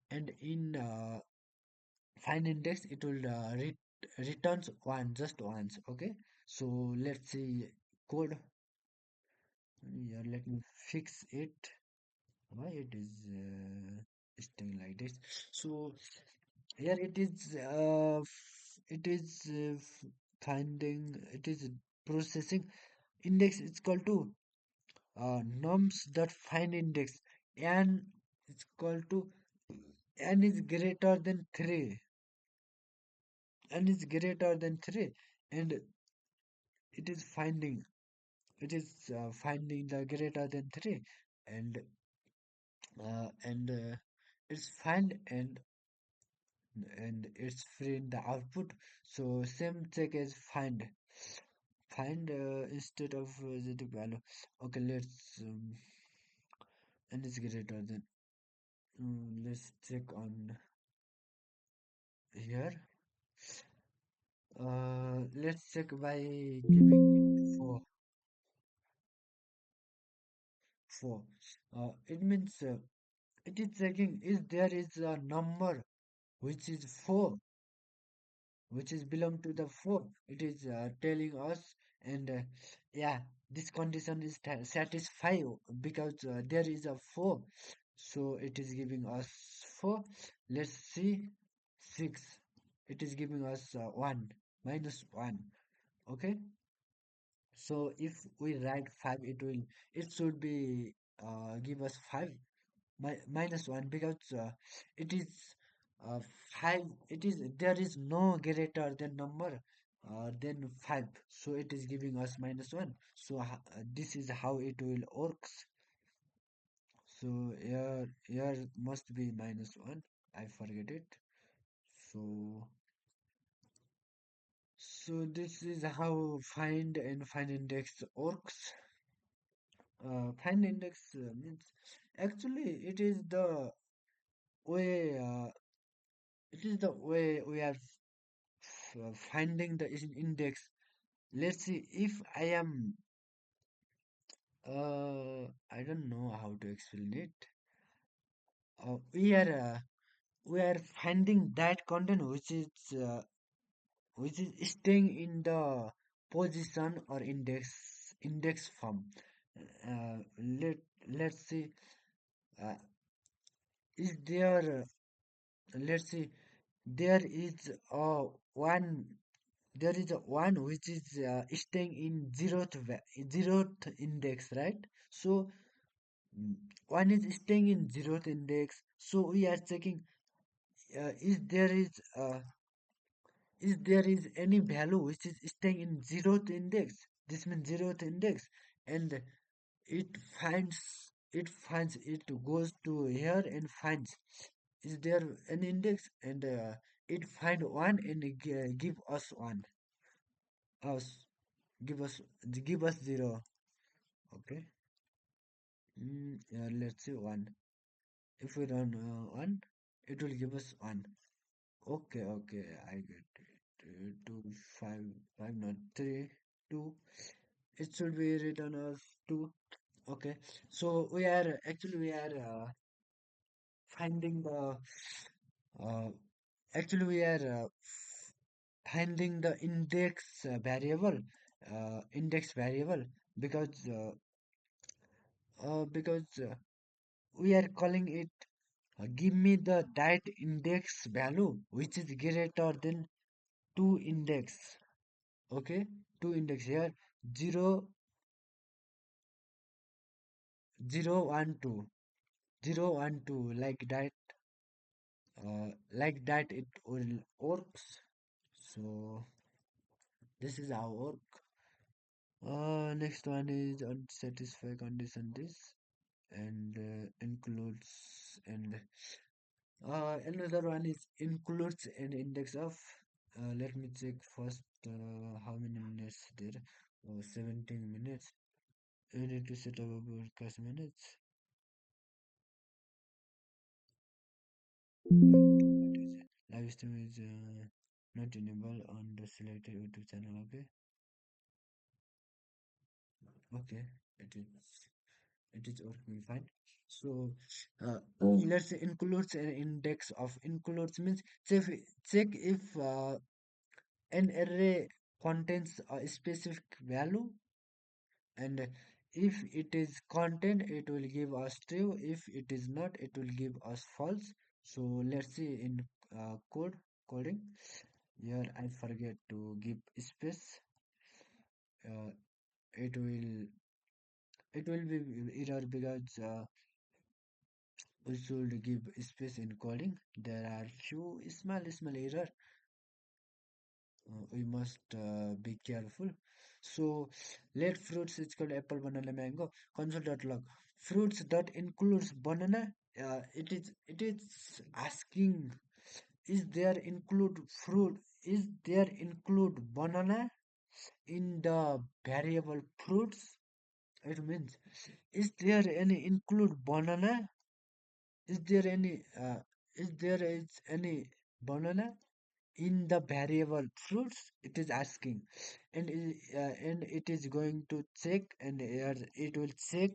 Speaker 1: and in find index it will returns 1 just once. Okay, so let's see code. Yeah, let me fix it. Why it is staying like this? So here finding, it is processing index is equal to nums dot find index, and it's equal to n is greater than 3, n is greater than 3, and it is finding the greater than 3, and it's find, and it's free in the output. So same check as find instead of the value. Okay, let's n is greater than, let's check on here. Let's check by giving it 4. It means it is checking if there is a number which is 4, which is belong to the 4. It is telling us, and yeah, this condition is satisfied because there is a 4, so it is giving us 4. Let's see 6, it is giving us 1 minus 1. Okay, so if we write 5, it should be give us 5 minus 1, because it is uh, 5, it is there is no greater than number than 5, so it is giving us minus 1. So this is how it will works. So here must be minus 1, I forget it. So this is how find and find index works. Find index means, actually way uh, it is the way we are finding the index. Let's see if I am, I don't know how to explain it. We are finding that content which is staying in the position or index form. Uh, let let's see, uh, is there let's see, there is a one there is a one which is staying in zeroth index, right? So mm, one is staying in zeroth index, so we are checking, uh, is there is uh, is there is any value which is staying in zeroth index. This means zeroth index, and it goes to here and finds, is there an index, and it find 1 and give us 1, us give us 0. Okay, yeah, let's say 1. If we run 1, it will give us 1. Okay, okay, I get it. 2, 5, 5, not 3, 2. It should be written as 2. Okay, so we are finding the uh, actually we are finding the index variable because we are calling it give me the that index value which is greater than 2 index. Okay, 2 index here 0 0 1 2 0 1 2 like that it will works. So this is how work. Next one is unsatisfied condition this and includes and another one is includes an index of. Let me check first how many minutes there. 17 minutes. You need to set up a broadcast minutes. What is it? Live stream is not enabled on the selected YouTube channel. Okay, okay, it is it is working fine. So let's say includes an index of includes means check if an array contains a specific value, and if it is content it will give us true, if it is not it will give us false. So let's see in coding. Here I forget to give space. uh, it will it will be error because we should give space in coding. There are few small error. We must be careful. So let fruits is called apple, banana, mango. Console.log fruits dot includes banana. It is asking, is there include fruit? Is there include banana in the variable fruits? It means, is there any include banana? Is there any banana in the variable fruits? It is asking, and it is going to check, and here it will check,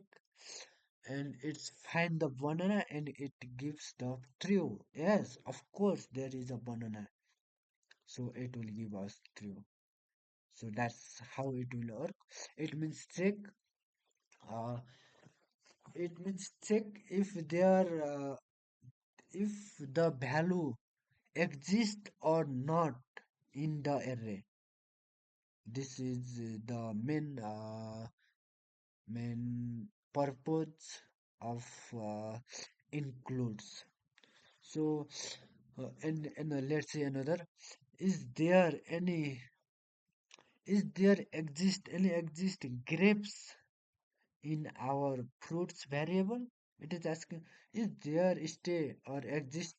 Speaker 1: and it's find the banana, and it gives the true. Yes, of course there is a banana, so it will give us true. So that's how it will work. It means check. Uh, it means check if there if the value exists or not in the array. This is the main purpose of includes. So and let's say another, is there any exist grapes in our fruits variable? It is asking, is there stay or exist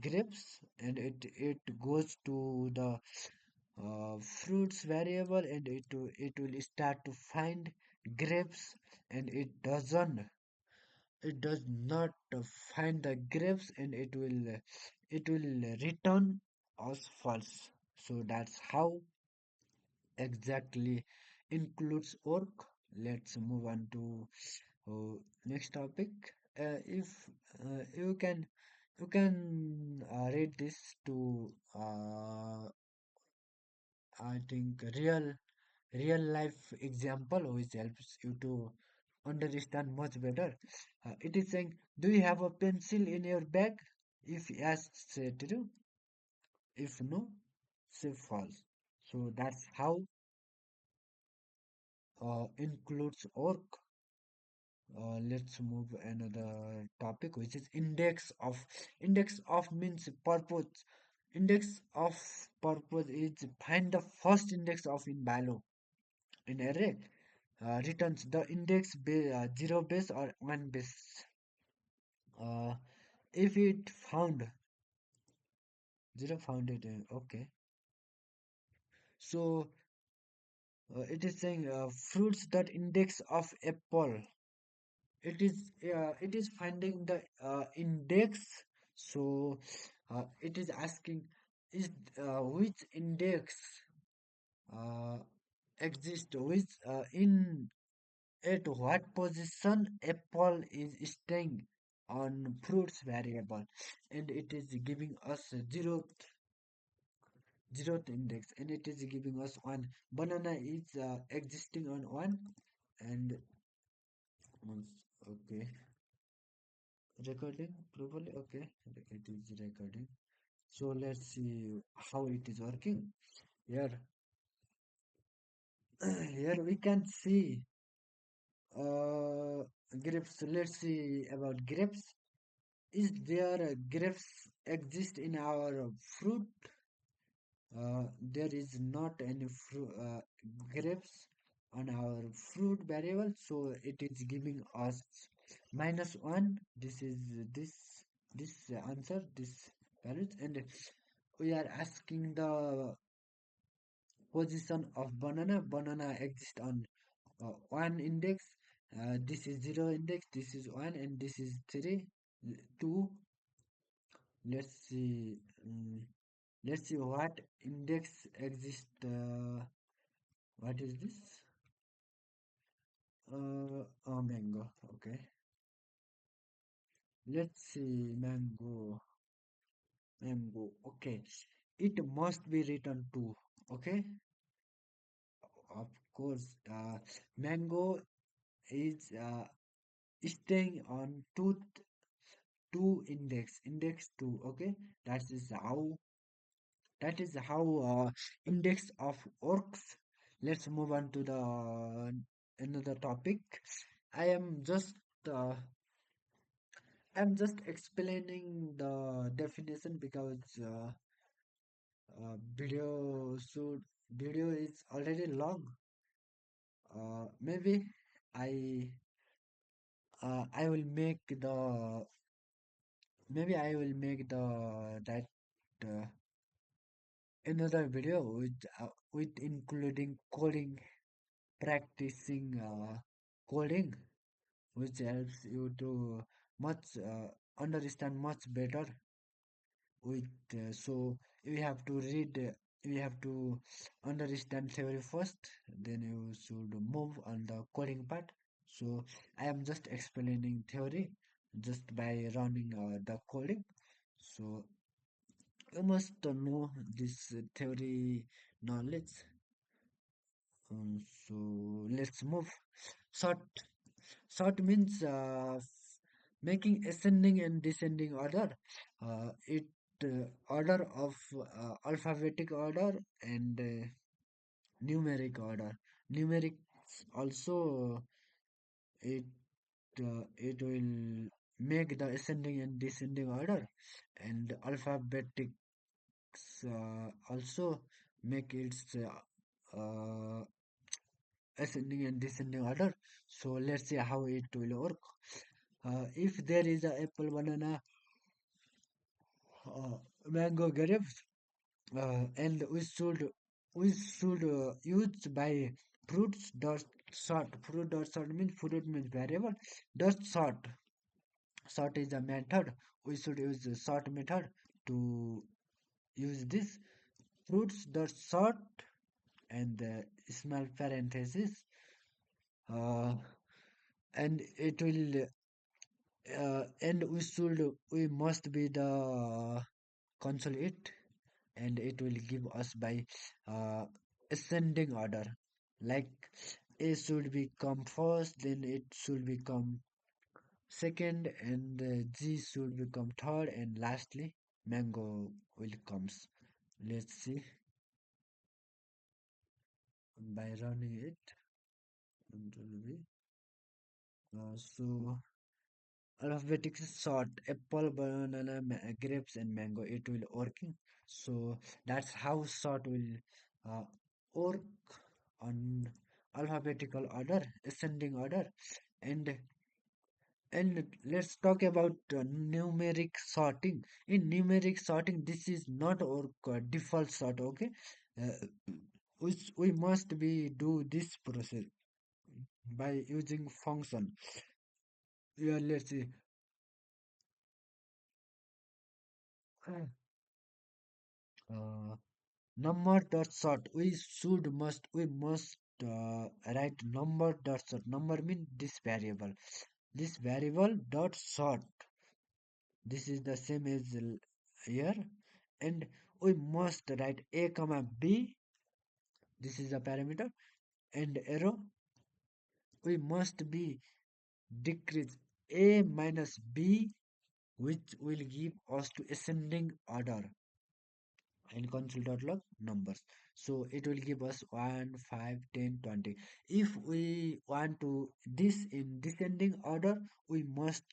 Speaker 1: grapes, and it goes to the fruits variable, and it will start to find grapes, and it does not find the grapes, and it will return as false. So that's how exactly includes work. Let's move on to next topic. If you can read this to I think real life example which helps you to understand much better. It is saying, do you have a pencil in your bag? If yes, say true. If no, say false. So that's how includes work. Let's move another topic, which is index of. Index of means purpose. Index of purpose is find the first index of in value in array. Returns the index 0 base or 1 base. Uh, if it found 0 found it, okay. So it is saying fruits dot index of apple. it is finding the index. So it is asking is which index uh, exist with in at what position apple is staying on fruits variable, and it is giving us a zeroth index, and it is giving us one. Banana is existing on one, and okay, recording properly. Okay, it is recording. So let's see how it is working. Here, here we can see grapes. Let's see about grapes. Is there grapes exist in our fruit? There is not any grapes on our fruit variable, so it is giving us -1. This is this answer, this values, and we are asking the position of banana. Banana exists on one index. This is zero index. This is one, and this is three, two. Let's see. Let's see what index exists. What is this? Mango. Okay. Let's see. Mango. Okay. It must be written to. Okay. Of course. Mango is staying on two index. Index two. Okay. That is how index of works. Let's move on to the another topic. I am just uh, I'm just explaining the definition because video should video is already long. Maybe I I will make the maybe I will make the that uh, another video with including coding, practicing coding, which helps you to much understand much better with so you have to read you have to understand theory first, then you should move on the coding part. So I am just explaining theory just by running the coding. So you must know this theory knowledge. So let's move. Sort means making ascending and descending order. It order of alphabetic order and numeric order. Numeric also it it will make the ascending and descending order, and alphabetics also make its ascending and descending order. So let's see how it will work. If there is a apple, banana, mango, grapes, and we should use by fruits dot sort. Fruit means variable. Dot sort is a method. We should use the sort method to use this fruits dot sort and the small parenthesis, uh, and it will and we must be the console it, and it will give us by uh, ascending order, like A should become first, then it should become second, and G should become third, and lastly mango will comes. Let's see by running it. Control V. So alphabetics is sort apple, banana, grapes, and mango. It will working. So that's how sort will uh, work on alphabetical order, ascending order, and let's talk about numeric sorting. In numeric sorting, this is not our default sort. Okay, uh, we must be do this process by using function. Yeah, let's see. Uh, Number dot sort. We must write number dot sort. Number mean this variable. This variable dot sort. This is the same as here, and we must write a comma b. This is the parameter, and arrow. We must be decrease a minus b, which will give us to ascending order in console.log numbers. So it will give us 1, 5, 10, 20. If we want to this in descending order, we must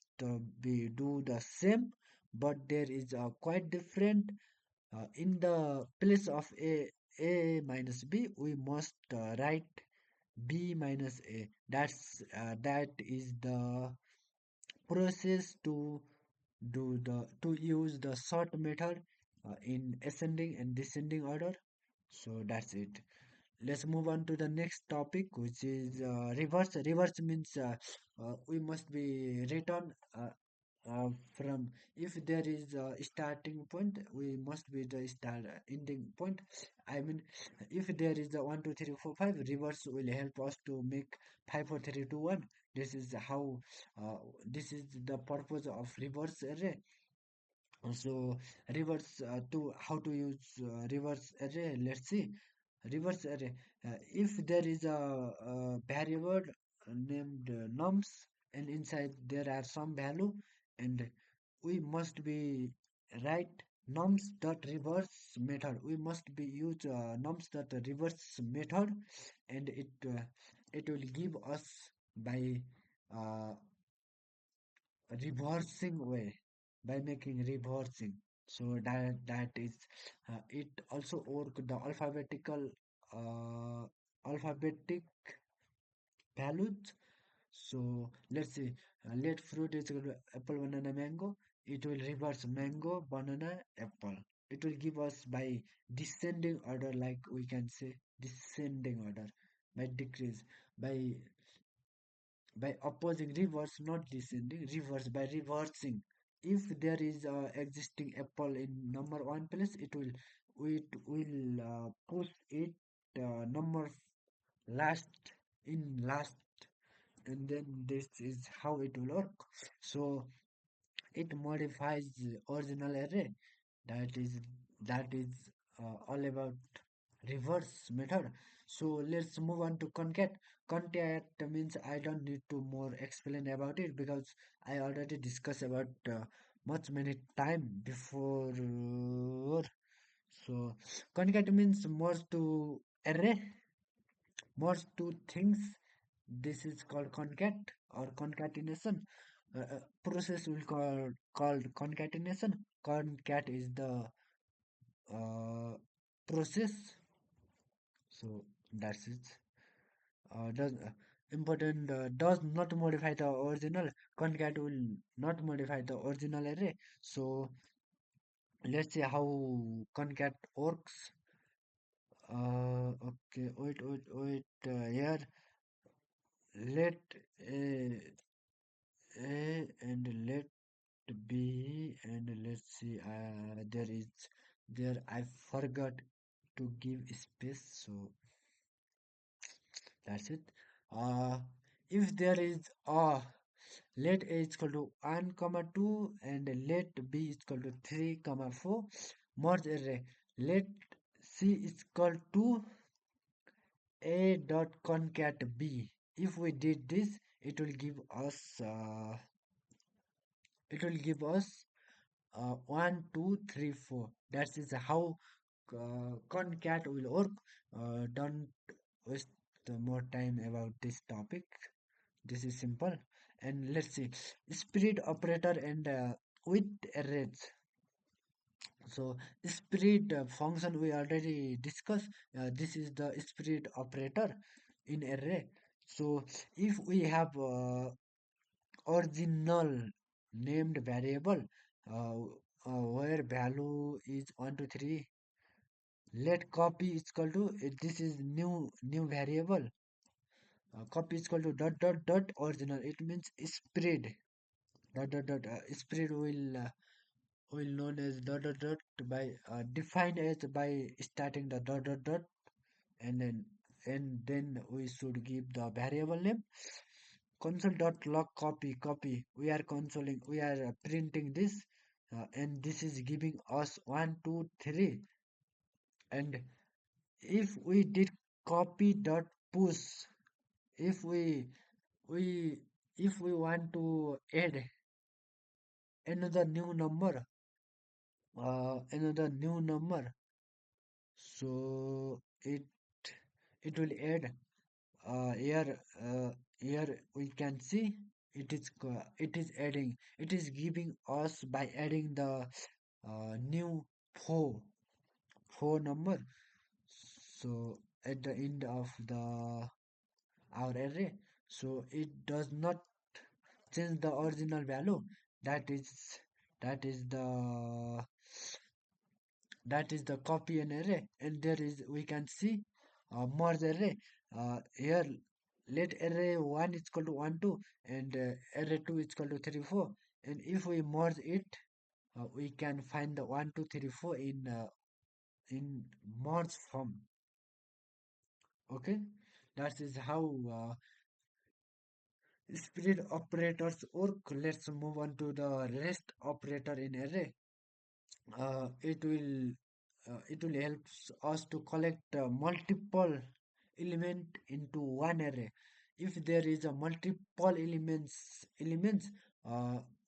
Speaker 1: be do the same, but there is a quite different. In the place of a minus b, we must write b minus a. That is the process to use the sort method in ascending and descending order. So that's it. Let's move on to the next topic, which is reverse. Reverse means we must be return from, if there is a starting point, we must be the start ending point. I mean, if there is a 1 2 3 4 5, reverse will help us to make 5 4 3 2 1. This is how this is the purpose of reverse array. So reverse to how to use reverse array. Let's see. Reverse array. If there is a variable named nums, and inside there are some value, and we must be write nums dot reverse method. We must be use nums dot reverse method, and it will give us by uh, reversing way, by making reversing. So that is it also work the alphabetical uh, alphabetic values. So let's say let fruit is equal to apple, banana, mango. It will reverse mango, banana, apple. It will give us by descending order, like we can say descending order, by decrease, by opposing, reverse, not descending, reverse by reversing. If there is existing apple in number one place, it will push it number last, in last, and then this is how it will work. So it modifies the original array. That is all about reverse method. So let's move on to concat. Concat means I don't need to more explain about it, because I already discussed about much many time before. So concat means merge to array, merge two things. This is called concat or concatenation. Process will called concatenation. Concat is the process. So that's it. Does important does not modify the original. Concat will not modify the original array. So let's see how concat works. Okay, wait. Here, let a and let B, and let's see. There I forgot to give space. So that's it. Uh, if there is let a is equal to 1 comma 2, and let b is equal to 3 comma 4, merge array. Let c is equal to a dot concat b. If we did this, it will give us 1 2 3 4. That is how concat will work. Don't waste more time about this topic. This is simple. And let's see, spread operator and with arrays. So spread function we already discussed. This is the spread operator in array. So if we have original named variable uh, where value is 1 to 3, let copy is equal to this is new variable. Copy is equal to dot dot dot original. It means spread. dot dot dot spread will known as dot dot dot by defined as by starting the dot dot dot, and then we should give the variable name console dot log copy. We are printing this, and this is giving us 1 2 3. And if we did copy dot push, if we if we want to add another new number, so it will add here we can see it is giving us by adding the new four number, so at the end of the our array, so it does not change the original value. That is the that is the copy and array. And there is we can see merge array. Here let array 1 is equal to 1 2, and array 2 is equal to 3 4. And if we merge it, we can find the 1 2 3 4 in merge form. Okay, that is how split operators work. Let's move on to the rest operator in array. uh, it will it will help us to collect multiple element into one array. If there is a multiple elements,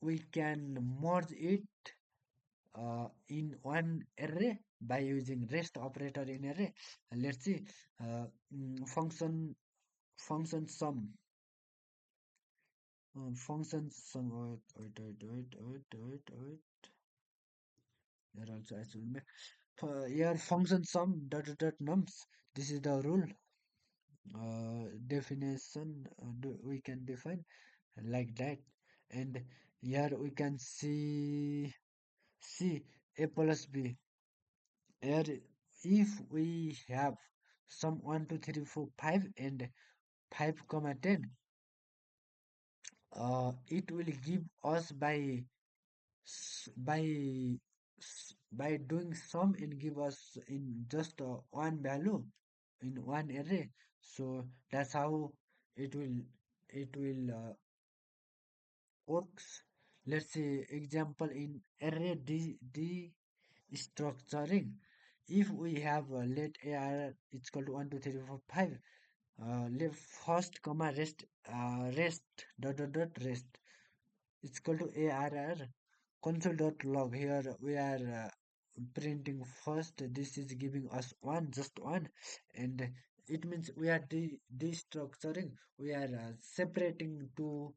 Speaker 1: we can merge it in one array by using rest operator in array. Let's see. uh, function sum. Function sum. Wait. Here also I should make here function sum dot dot dot nums. This is the rule definition. We can define like that. And here we can see a plus b. Here if we have some 1 2 3 4 5 and 5 comma 10, it will give us by by doing sum and give us in just one value in one array. So that's how it will works. Let's say example in array destructuring. If we have let ar is equal to 1 2 3 4 5, let first comma rest dot dot dot rest it's equal to arr console.log. Here we are printing first. This is giving us one, just one. And it means we are destructuring. We are separating two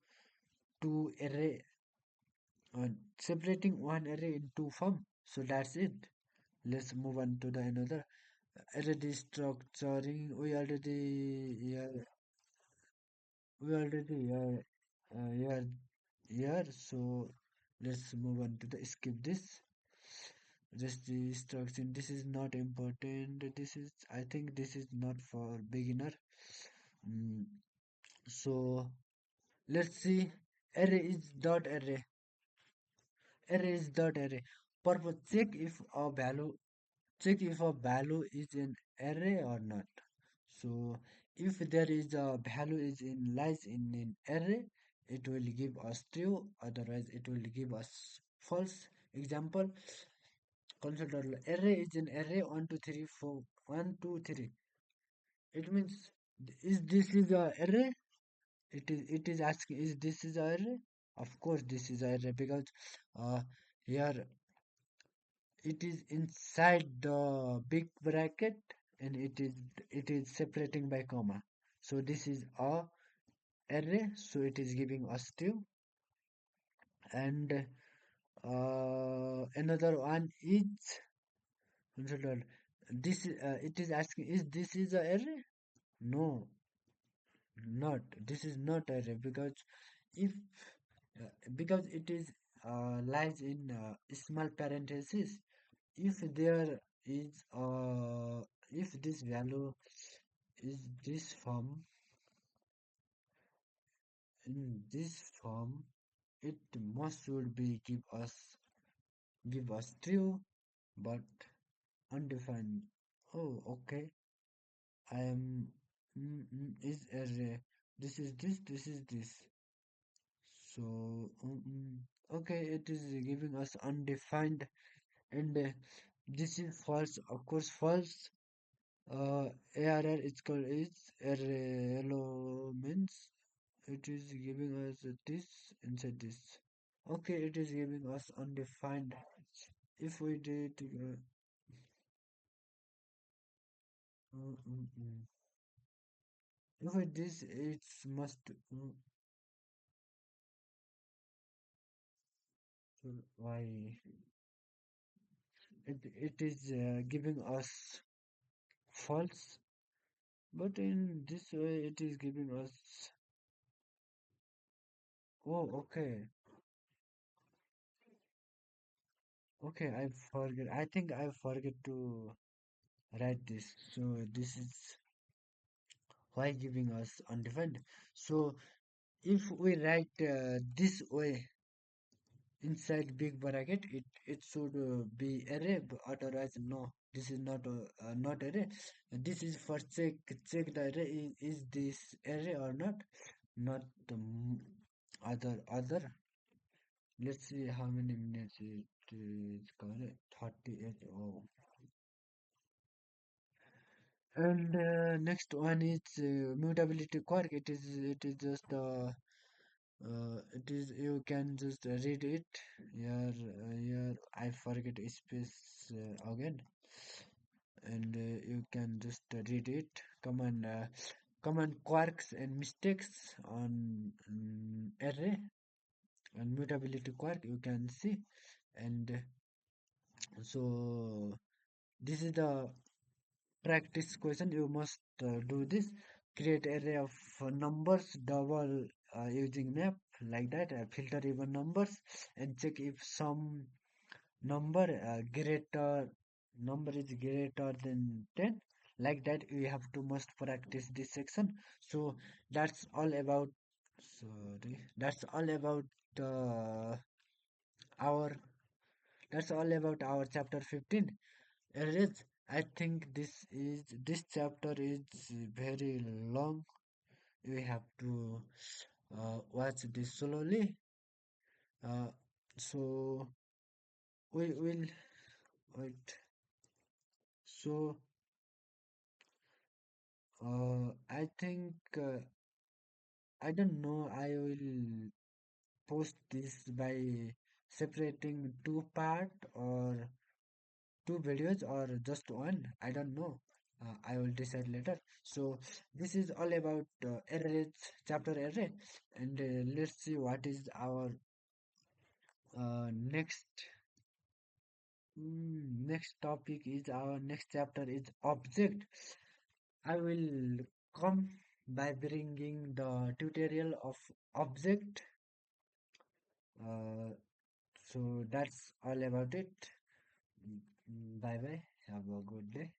Speaker 1: array, separating one array into form. So that's it. Let's move on to the another array destructuring. We already so let's move on to the skip this. Just the instruction. This is not important. This is, I think this is not for beginner. Mm, so let's see. Array is dot array. Array is dot array. Purpose check if a value is an array or not. So if there is a value is in lies in an array, it will give us true. Otherwise, it will give us false. Example: console array is an array 1 2 3 4 1 2 3. It means is this is a array? It is asking is this is a array? Of course, this is a array because here it is inside the big bracket, and it is separating by comma. So this is a array, so it is giving us two. And another one is this it is asking is this is a array? No, not this is not array because if because it is lies in small parenthesis. If there is if this value is this form in this form, it must should be give us true but undefined. Oh, okay. I am is array. This is this. This is this. So okay, it is giving us undefined, and this is false. Of course, false. ARR is called is array elements. It is giving us this inside this. Okay, it is giving us undefined. If we did mm, mm. If we this, it's must why it is giving us false, but in this way it is giving us. Oh, okay, okay. I forget. I think I forget to write this. So this is why giving us undefined. So if we write this way inside big bracket, it should be array, otherwise no, this is not array. This is for check the array is this array or not the other. Let's see how many minutes it is correct. 38. Oh, and next one is mutability quirk. It is just it is you can just read it here. I forget space again, and you can just read it. Common quirks and mistakes on array and mutability quirk you can see, and so this is the practice question. You must do this. Create array of numbers double using map like that. Filter even numbers and check if some number number is greater than 10. Like that, we have to must practice this section. So that's all about. Sorry, that's all about uh, our. That's all about our chapter 15. Arrays. I think this chapter is very long. We have to watch this slowly. Uh, so we will wait. So I think I don't know. I will post this by separating two part or two videos or just one. I don't know. I will decide later. So this is all about arrays, chapter array, and let's see what is our next topic is our next chapter is object. I will come by bringing the tutorial of object. Uh, so that's all about it. Bye bye. Have a good day.